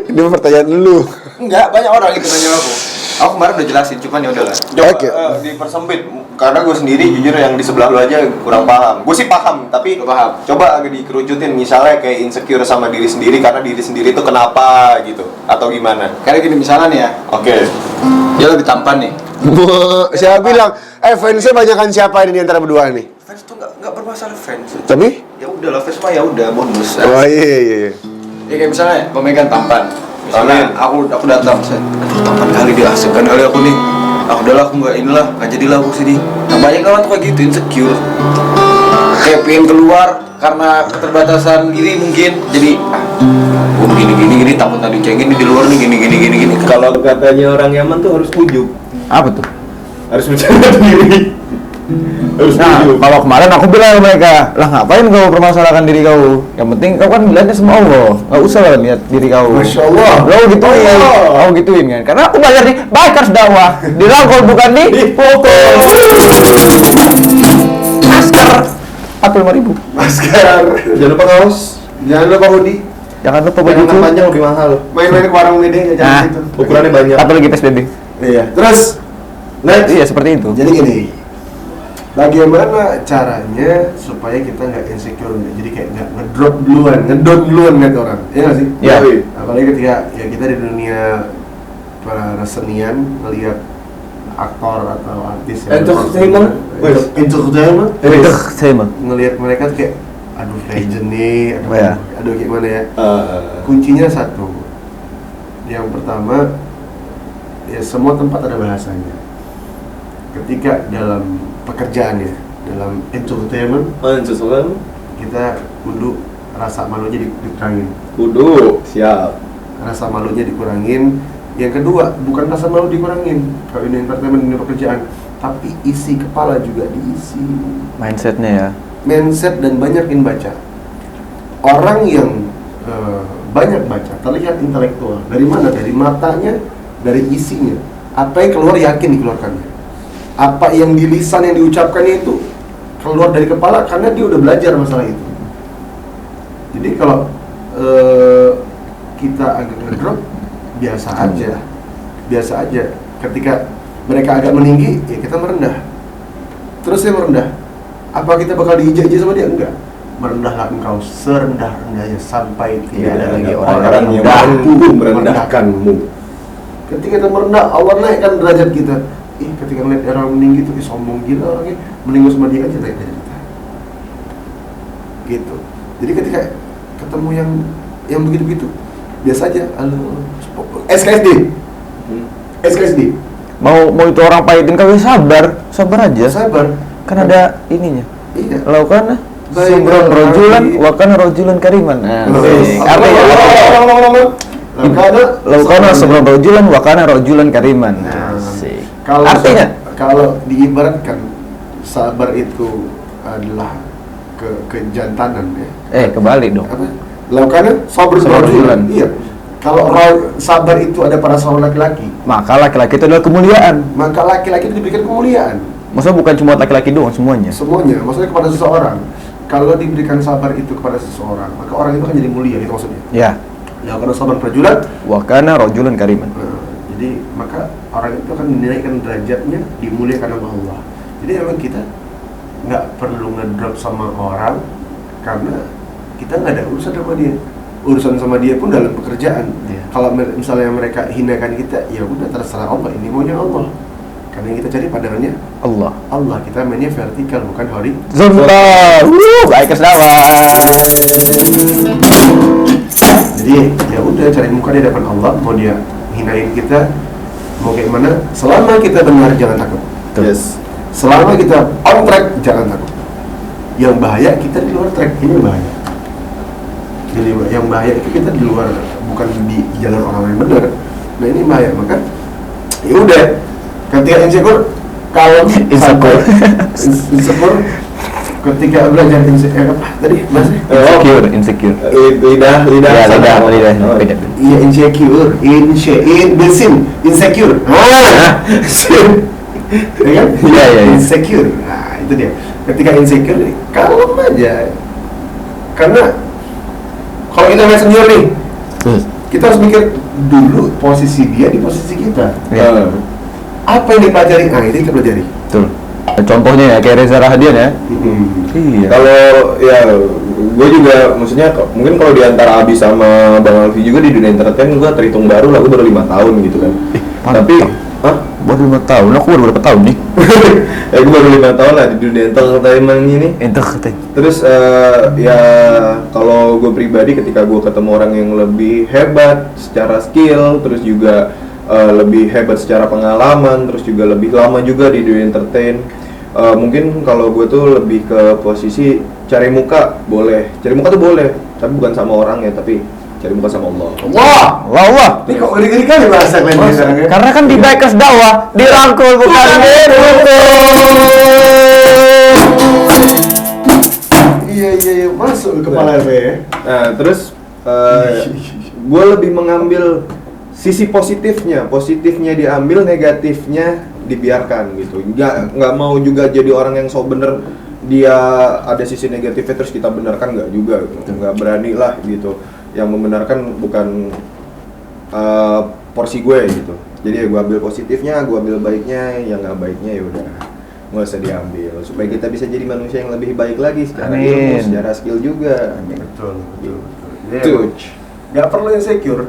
D: Ini pertanyaan lu.
G: Enggak, banyak orang itu nanya aku. Aku kemarin udah jelasin, cuman ya udahlah.
F: Coba
D: Oke.
F: dipersempit, karena gue sendiri jujur yang di sebelah lu aja kurang paham. Gue sih paham, tapi
G: Paham.
F: coba agak dikerucutin. Misalnya kayak insecure sama diri sendiri karena diri sendiri itu kenapa gitu, atau gimana?
G: Kayak gini misalnya nih ya,
F: Oke.
G: dia lebih tampan nih.
D: Siapa bilang? Fansnya banyakan siapa ini di antara berdua nih?
G: Fans tuh nggak bermasalah fans.
D: Tapi?
G: Ya udahlah, fans mah ya udah bonus.
D: Oh iya.
G: Ya kayak misalnya pemegang tampan. Misalnya aku datang, aduh tampan kali dia, asik kan kali aku nih. Aku udahlah, aku nggak jadilah aku sini. Nah banyak orang tuh kayak gitu, insecure. Kayak pengen keluar karena keterbatasan diri mungkin. Jadi gue gini, takut tadi cengin di luar nih gini.
F: Kalau katanya orang Yaman tuh harus ujub,
G: Apa tuh?
F: harus bercanda diri. Harus
G: Nah,
F: ujub.
G: kalau kemarin aku bilang ke mereka, lah ngapain kau permasalahkan diri kau? Yang penting kau kan melihatnya sama Allah, nggak usah lah lihat diri kau.
D: Masya Allah.
G: Lo gituin, kau gituin kan? Karena aku belajar nih, baik harus dakwah, dirangkul bukan dipukul. Masker, 45.000.
F: Masker. Jangan lupa kaos. Jangan lupa hoodie.
G: Jangan lupa baju
F: Jangan
G: itu.
F: panjang lebih mahal.
D: Main-main ke warung Mede,
G: Nah.
D: jangan situ.
F: Ukurannya banyak.
G: Atau lagi PSBB.
D: Iya. Terus, next.
G: Iya seperti itu.
D: Jadi gini, bagaimana caranya supaya kita nggak insecure, jadi kayak nggak ngedrop duluan ngeliat orang, ya nggak sih?
G: Iya.
D: Apalagi ketika ya kita di dunia para kesenian ngelihat aktor atau artis
F: Entertainment.
D: entertainment,
G: Saya mah.
D: ngelihat mereka tuh kayak aduh legend nih, aduh,
G: Iya.
D: aduh gimana ya? Kuncinya satu, yang pertama ya semua tempat ada bahasanya. Ketika dalam pekerjaan ya, dalam entertainment kita kudu rasa malunya dikurangin.
F: Kudu, siap.
D: Rasa malunya dikurangin. Yang kedua, bukan rasa malu dikurangin kalau ini entertainment, ini pekerjaan, tapi isi kepala juga diisi.
G: Mindsetnya ya.
D: Mindset dan banyakin baca. Orang yang banyak baca terlihat intelektual. Dari mana? Dari matanya, dari isinya. Apa yang keluar yakin dikeluarkannya. Apa yang di lisan yang diucapkannya itu keluar dari kepala karena dia udah belajar masalah itu. Jadi kalau kita agak ngedrop, biasa aja. Ketika mereka agak meninggi, ya kita merendah. Terus saya merendah. Apa kita bakal diijak-ijak sama dia? Enggak. Merendahlah engkau serendah-rendahnya sampai tidak ada lagi orang yang mampu merendahkanmu. Ketika kita merendah, Allah naikkan derajat kita. Ketika ngeliat orang meninggi itu, sombong gila orangnya, mending sama dia aja naik derajat kita. Gitu. Jadi ketika ketemu yang begitu-begitu, biasa aja. Halo, SKSD.
G: Mau itu orang pahitin kau sabar aja.
D: Sabar.
G: Kan ada ininya.
D: Iya.
G: Laukana subron rojulan wakana rojulan kariman. Nah, artinya laukana subron rojulan wakana rojulan kariman. Asik. Artinya
D: kalau diibaratkan sabar itu adalah kejantanan ya.
G: kebalik dong.
D: Apa? Laukana sabar rajulan. Iya. Kalau sabar itu ada pada seorang laki-laki,
G: Maka laki-laki itu adalah kemuliaan.
D: maka laki-laki itu diberikan kemuliaan.
G: Maksudnya bukan cuma laki-laki doang, semuanya.
D: Semuanya, maksudnya kepada seseorang. Kalau diberikan sabar itu kepada seseorang, maka orang itu akan jadi mulia, itu maksudnya.
G: Ya.
D: Laukana sabar rajulan.
G: Wa kana rajulan kariman.
D: Jadi maka orang itu akan dinaikkan derajatnya, dimuliakan oleh Allah. Jadi memang kita nggak perlu ngedrop sama orang karena kita nggak ada urusan sama dia. Urusan sama dia pun dalam pekerjaan. Kalau misalnya mereka hinakan kita, ya udah terserah Allah. Ini maunya Allah. Karena yang kita cari padahalnya
G: Allah.
D: Allah. Kita mainnya vertikal bukan horizontal.
G: Zontal. Baik kesedawan.
D: Jadi ya udah cari muka di depan Allah. Mau dia hinain kita, mau kayak mana? Selama kita benar jangan takut.
F: Yes.
D: Selama kita on track jangan takut. Yang bahaya kita di luar track, ini bahaya. Jadi yang bahaya itu kita di luar, bukan di jalan orang yang benar. Nah ini bahaya, maka ya udah. Ketika insecure, kalau insecure, ketika belajar apa tadi masih
G: Insecure.
F: Lidah.
G: Ya, lidah.
F: Oh.
G: Beda.
D: iya insecure, insecure. Ya kan?
G: Iya.
D: Insecure. Nah, itu dia. Ketika insecure, kalem aja. Karena kalau kita main senior nih, kita harus mikir dulu posisi dia di posisi kita.
G: Ya.
D: Apa yang dipelajari? Nah, itu kita pelajari.
G: Betul. Contohnya ya kayak Reza Rahadian ya. Iya.
F: Kalau ya gue juga maksudnya mungkin kalau diantara Abi sama Bang Alfi juga di dunia entertain gue terhitung baru lah, gue baru 5 tahun gitu kan. Tapi
G: baru 5 tahun, aku baru berapa tahun nih?
F: ya gue baru 5 tahun lah di dunia entertainment ini.
G: Entertain.
F: Terus ya kalau gue pribadi ketika gue ketemu orang yang lebih hebat secara skill, terus juga lebih hebat secara pengalaman, terus juga lebih lama juga di dunia entertain, mungkin kalau gue tuh lebih ke posisi cari muka boleh, cari muka tuh boleh, tapi bukan sama orangnya, tapi cari muka sama Allah.
G: Wah.
D: Ini kok ngeri-ngeri kan ya bahasa kalian sekarang ya?
G: Karena kan di Bikers dakwah dirangkul bukan dirangkul.
D: Iya, masuk ke kepala ya.
F: Nah, terus gue lebih mengambil sisi positifnya diambil, negatifnya dibiarkan gitu. Nggak mau juga jadi orang yang so bener dia ada sisi negatifnya terus kita benarkan, nggak juga gitu. Nggak berani lah gitu. Yang membenarkan bukan porsi gue gitu. Jadi ya gue ambil positifnya, gue ambil baiknya, yang nggak baiknya ya udah nggak usah diambil supaya kita bisa jadi manusia yang lebih baik lagi secara ilmu, secara skill juga.
D: Betul.
F: Tuh.
D: Nggak perlu insecure,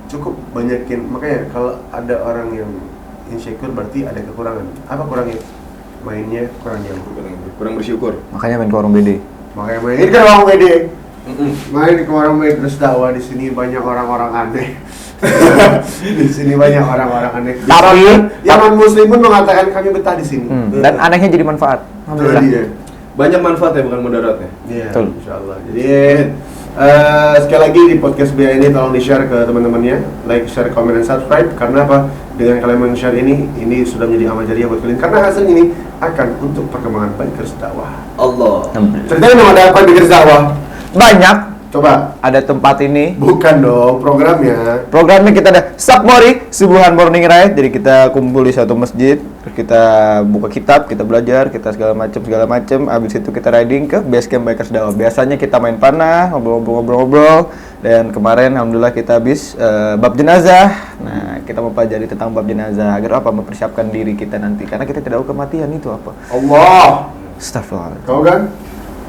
D: cukup banyakin. Makanya kalau ada orang yang insecure berarti ada kekurangan. Apa kurangnya? Mainnya kurang nyambung,
F: Kurang bersyukur.
G: Makanya main ke warung BD.
D: makanya main ke warung BD. Main ke warung BD terus dakwah. Di sini banyak orang-orang aneh. Di sini banyak orang-orang aneh.
G: Tapi
D: yang non-muslimun mengatakan kami betah di sini.
G: Dan anehnya jadi manfaat. Alhamdulillah.
D: Dia.
F: Banyak manfaatnya bukan mudaratnya.
D: Iya,
G: Betul.
D: insyaallah. Jadi sekali lagi di podcast BA ini tolong di-share ke teman-temannya, like, share, comment, dan subscribe. Karena apa? Dengan kalian men-share ini sudah menjadi amal jariah buat kalian. Karena hasil ini akan untuk perkembangan Bikers dakwah.
F: Allah.
D: Ceritain dong, ada apa Bikers dakwah?
G: Banyak.
D: Coba.
G: Ada tempat ini.
D: Bukan dong, programnya.
G: Programnya kita ada Sakmori, Subuhan Morning Ride. Jadi kita kumpul di satu masjid, terus kita buka kitab, kita belajar, kita segala macam. Habis itu kita riding ke base camp Bikers dakwah. Biasanya kita main panah, ngobrol-ngobrol. Dan kemarin alhamdulillah kita habis bab jenazah. Nah, kita mau pelajari tentang bab jenazah agar apa? Mempersiapkan diri kita nanti. Karena kita tidak tahu kematian itu apa.
D: Allah.
G: Astagfirullah.
D: Kau kan?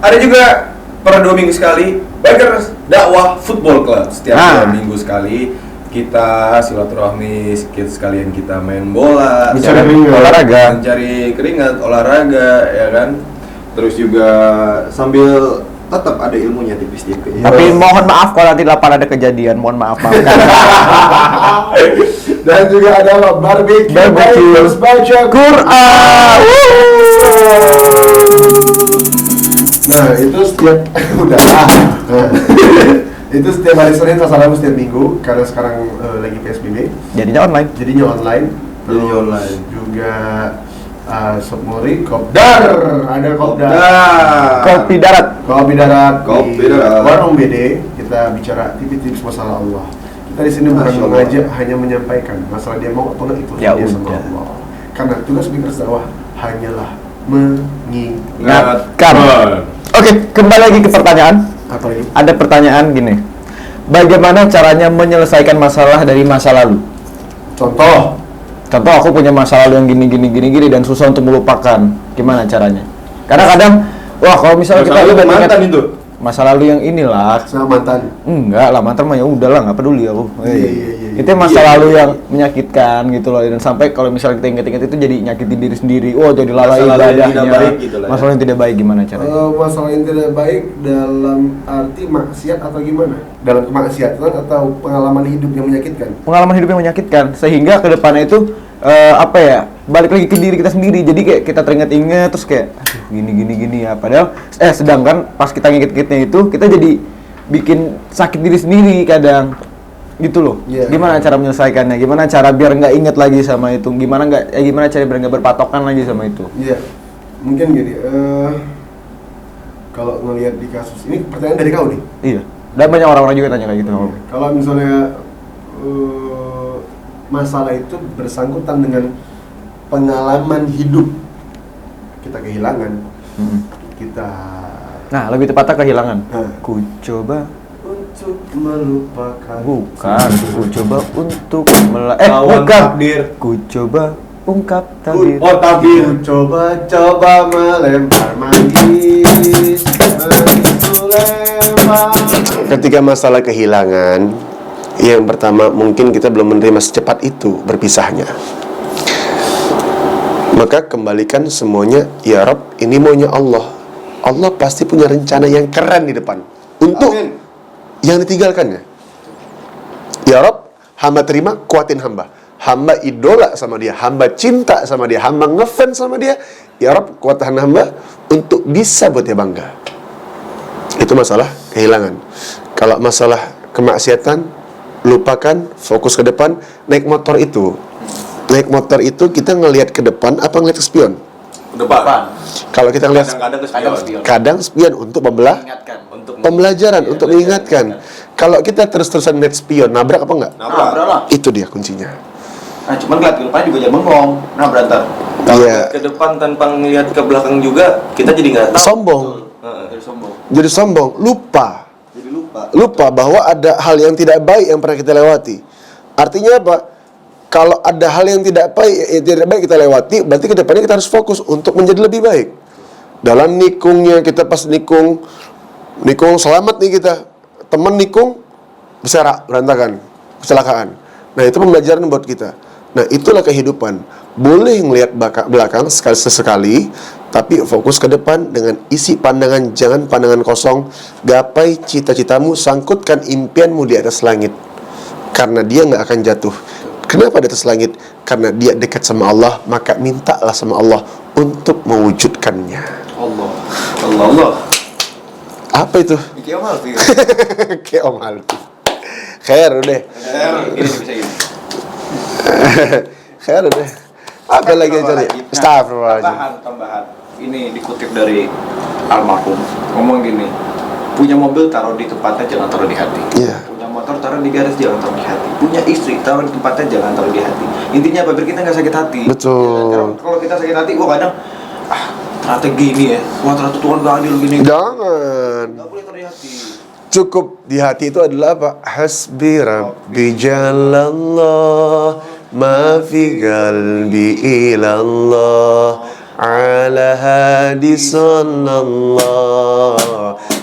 F: Ada juga per 2 minggu sekali Bikers Dakwah Football Club. Setiap 2 minggu sekali kita silaturahmi, sekalian kita main bola, mencari keringat, olahraga, ya kan. Terus juga sambil tetap ada ilmunya tipis-tipis.
G: Tapi mohon maaf kalau nanti lapan ada kejadian, mohon maafkan.
D: Dan juga ada barbecue. Bikers baca
G: Quran.
D: Nah, itu setiap itu setiap hari Senin Selasa Rabu setiap minggu karena sekarang lagi PSBB.
G: Jadinya online.
D: Terus juga Sopmori Kopdar, ada Kopdar.
G: Kopi darat.
D: Kopi darat. Warung BD. Kita kita bicara tips-tips masalah Allah. Kita di sini bukan mengajak, hanya menyampaikan masalah dia mau apa enggak itu
G: Ya
D: dia sama
G: udah.
D: Allah. Karena tugas speaker dakwah hanyalah mengingatkan.
G: Ingatkan. Oke, kembali lagi ke pertanyaan.
D: Apa lagi?
G: Ada pertanyaan gini. Bagaimana caranya menyelesaikan masalah dari masa lalu?
D: Contoh,
G: Aku punya masa lalu yang gini dan susah untuk melupakan. Gimana caranya? Karena kadang, wah kalau misalnya kita
F: Masalah
G: ingat
F: mantan itu.
G: masa lalu yang inilah,
D: sama mantan.
G: enggak lah mantan mah ya udahlah nggak peduli aku.
D: Iya.
G: Itu masa lalu yang menyakitkan gitu loh, dan sampai kalau misalnya kita ingat-ingat itu jadi nyakitin diri sendiri. Oh jadi lalai
F: Masa lalu yang
G: ibadahnya.
F: tidak baik gitu lah ya.
G: Masalah yang tidak baik gimana caranya?
D: Masalah yang tidak baik dalam arti maksiat atau gimana? Dalam kemaksiatan atau pengalaman hidup yang menyakitkan?
G: Pengalaman hidup yang menyakitkan sehingga kedepannya itu balik lagi ke diri kita sendiri. Jadi kayak kita teringat-ingat terus kayak aduh gini ya, padahal sedangkan pas kita nginget-ngingetnya itu kita jadi bikin sakit diri sendiri kadang gitu loh.
D: Iya.
G: Gimana cara menyelesaikannya? Gimana cara biar nggak inget lagi sama itu? Gimana cara biar nggak berpatokan lagi sama itu?
D: Iya, mungkin gini. Kalau ngelihat di kasus ini, pertanyaan dari kau nih.
G: Iya. Dan banyak orang-orang juga tanya kayak gitu.
D: Kalau misalnya masalah itu bersangkutan dengan pengalaman hidup, kita kehilangan, kita
G: Nah, lebih tepatnya kehilangan.
D: Nah.
G: Ku coba
D: untuk melupakan.
G: bukan, ku coba untuk
F: Lawan
G: bukan.
F: takdir.
G: Ku coba ungkap takdir.
F: Oh, tabir.
D: Coba melempar manis, lempar. Ketika masalah kehilangan, yang pertama mungkin kita belum menerima secepat itu berpisahnya. Maka kembalikan semuanya, ya Rabb, ini maunya Allah. Allah pasti punya rencana yang keren di depan untuk yang ditinggalkannya. Ya Rabb, hamba terima, kuatin hamba. Hamba idola sama dia, hamba cinta sama dia, hamba ngefans sama dia. Ya Rabb, kuatkan hamba untuk bisa buat dia bangga. Itu masalah kehilangan. Kalau masalah kemaksiatan, lupakan, fokus ke depan. Naik motor itu kita ngelihat ke depan apa ngelihat ke spion?
F: Depan.
D: Kalau kita ngelihat kadang spion untuk pembelajaran, untuk mengingatkan. Kalau kita terus-terusan ngeliat spion, nabrak apa enggak?
F: Nabrak.
D: Itu dia kuncinya.
F: Nah, cuman ngeliat ke depan juga jangan bengong. Nah, berantar.
D: Iya.
F: Ke depan tanpa ngeliat ke belakang juga, kita jadi nggak tahu.
D: Sombong.
F: Jadi sombong.
D: Lupa
F: Jadi lupa.
D: lupa bahwa ada hal yang tidak baik yang pernah kita lewati. Artinya apa? Kalau ada hal yang tidak baik kita lewati, berarti ke depannya kita harus fokus untuk menjadi lebih baik. Dalam nikungnya, kita pas nikung selamat nih kita. Teman nikung berserak, berantakan, kecelakaan. Nah, itu pembelajaran buat kita. Nah, itulah kehidupan. Boleh ngelihat belakang sekali-sekali, tapi fokus ke depan dengan isi pandangan, jangan pandangan kosong. Gapai cita-citamu, sangkutkan impianmu di atas langit. Karena dia nggak akan jatuh. Kenapa di atas langit? Karena dia dekat sama Allah, maka mintalah sama Allah untuk mewujudkannya.
F: Allah.
D: Apa itu?
F: Kayak Om Alfi.
D: Kayak Om Alfi. Khair udah.
F: Gini bisa gini.
D: Khair udah. Apa lagi yang cari? Astagfirullahaladzim.
F: Tambahan. Ini dikutip dari almarhum. Ngomong gini. Punya mobil taruh di tempatnya, jangan taruh di hati.
D: Iya.
F: Punya motor taruh di garis, jangan taruh di hati. Punya istri taruh di tempatnya, jangan taruh di hati. Intinya apa? Biar kita nggak sakit hati.
D: Betul.
F: Kalau kita sakit hati, gua kadang ternyata gini ya. Wah, ternyata Tuhan gak adil gini.
D: Jangan.
F: Gak boleh taruh di hati.
D: Cukup di hati itu adalah apa? Hasbi Rabbi Jalallah, ma fi qalbi ilallah, ala hadi sallallah,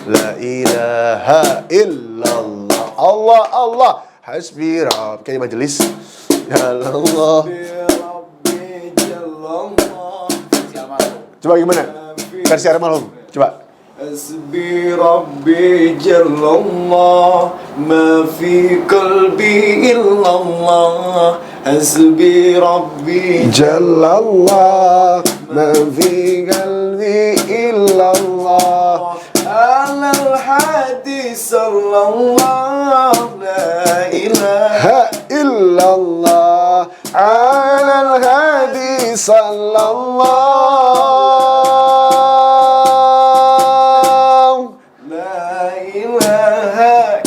D: la ilaha illallah. Allah, hasbi Rabbi. Kayak majelis. Jalallah. Coba gimana? Versi almarhum. Coba.
F: Hasbi Rabbi Jalallah, ma fi qalbi illallah. Hasbi Rabbi
D: Jalallah, ma fi qalbi illallah,
F: alal hadi sallallahu la ilaha
D: illallah, alal hadi sallallahu.
F: la ilaha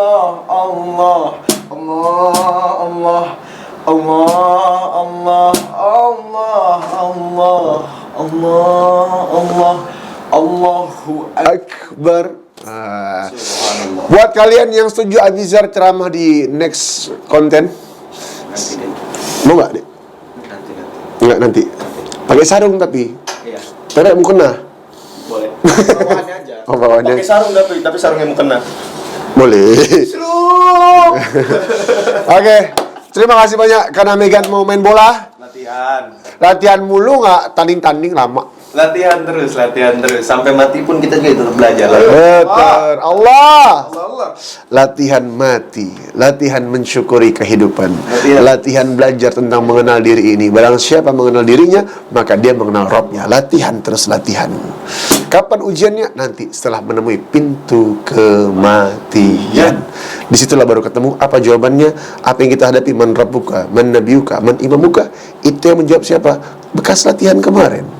F: Allah, Allah, Allah, Allah, Allah, Allah, Allah, Allah, Allah, Allahu
D: Akbar. Buat kalian yang setuju Abizar ceramah di next konten, mau nggak deh? Nggak nanti. Pakai sarung tapi.
F: Iya.
D: Terek mukena.
F: Boleh. Bawaannya aja.
D: Oh, bawaannya.
F: Pakai sarung tapi sarungnya mau kena.
D: Boleh. Oke. Terima kasih banyak karena Megan mau main bola.
F: Latihan.
D: Latihan mulu nggak tanding-tanding lama.
F: Latihan terus sampai mati pun kita juga tetap belajar.
D: Betul. Allah.
F: Allah.
D: Latihan mati, latihan mensyukuri kehidupan,
F: Latihan.
D: latihan belajar tentang mengenal diri ini. Barang siapa mengenal dirinya, maka dia mengenal Rabbnya. Latihan terus latihan. Kapan ujiannya? Nanti setelah menemui pintu kematian. Disitulah baru ketemu apa jawabannya, apa yang kita hadapi. Man rabbuka, man nabiyuka, man imamuka. Itu yang menjawab siapa? Bekas latihan kemarin.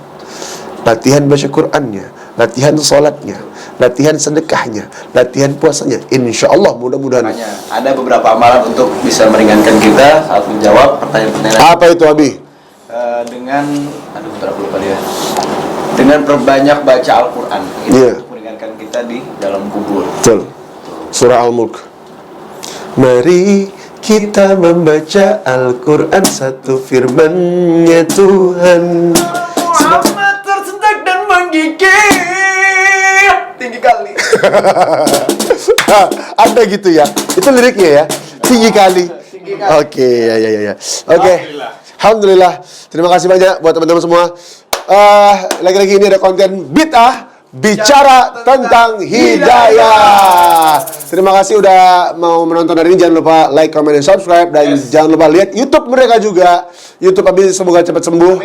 D: Latihan baca Qur'annya, latihan sholatnya, latihan sedekahnya, latihan puasanya. Insya Allah mudah-mudahan.
F: Makanya ada beberapa amalan untuk bisa meringankan kita saat menjawab pertanyaan-pertanyaan.
D: Apa itu Abi?
F: Dengan berapa lupa dia. Dengan perbanyak baca Al-Quran, itu
D: Iya.
F: untuk meringankan kita di dalam kubur.
D: Betul. Surah Al-Mulk. Mari kita membaca Al-Quran, satu firman-Nya Tuhan.
F: Muhammad tersentak dan menggigit tinggi kali.
D: Ada gitu ya? Itu liriknya ya? Tinggi kali. Oke, ya. Oke. Alhamdulillah. Terima kasih banyak buat teman-teman semua. Lagi-lagi ini ada konten bid'ah bicara tentang hidayah. Terima kasih udah mau menonton hari ini. Jangan lupa like, comment, dan subscribe. Dan jangan lupa lihat YouTube mereka juga. YouTube Abi semoga cepat sembuh.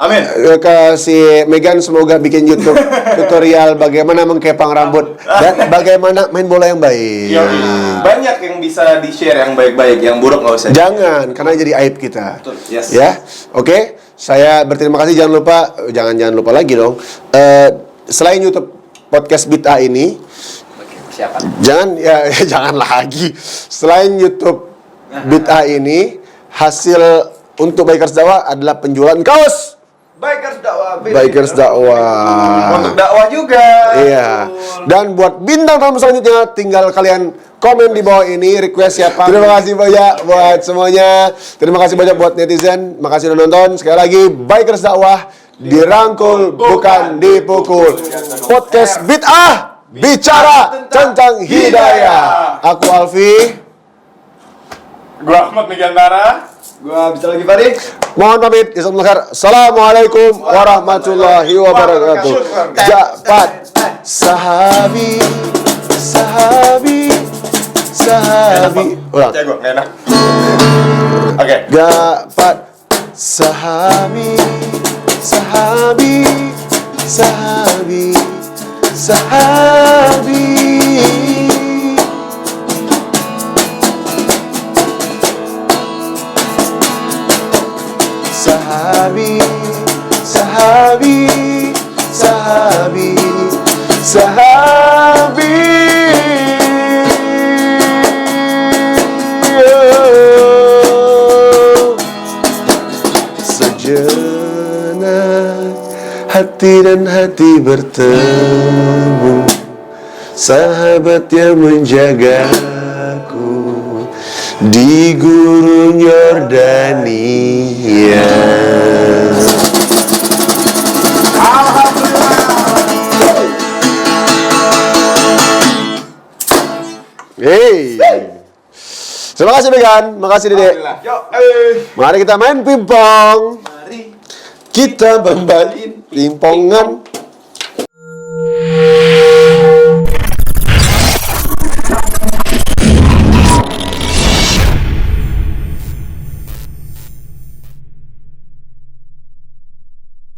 F: Amin.
D: Ke si Megan semoga bikin YouTube tutorial bagaimana mengkepang rambut dan bagaimana main bola yang baik.
F: Banyak yang bisa di-share yang baik-baik, yang buruk nggak usah.
D: Jangan, karena jadi aib kita.
F: Betul, yes.
D: Ya, oke. Saya berterima kasih. Jangan lupa lagi dong. Selain YouTube podcast Bid'ah ini,
F: Siapa?
D: jangan lagi. Selain YouTube Bid'ah ini, hasil untuk Bikers Dakwah adalah penjualan kaos.
F: Bikers dakwah.
D: Bikers Dakwah.
F: Untuk dakwah juga.
D: Iya. Dan buat bintang tamu selanjutnya, tinggal kalian komen di bawah ini request siapa. Terima kasih banyak buat semuanya. Terima kasih banyak buat netizen. Makasih udah nonton. Sekali lagi, Bikers Dakwah dirangkul bukan dipukul. Podcast Bid'ah bicara tentang hidayah. Aku Alfi.
F: Gua Ahmad Megantara. Gua bisa lagi Farid.
D: Mohon pamit. Assalamualaikum warahmatullahi wabarakatuh. Jabat sahabi. Ulang.
F: Cek gua, nggak enak. Oke.
D: Gapat sahabi. Sejenak hati dan hati bertemu, sahabat yang menjagaku di gurun Yordania. Hey, terima kasih Megan, makasih Dede. Mari kita main pingpong. Kita membalin pingpongan.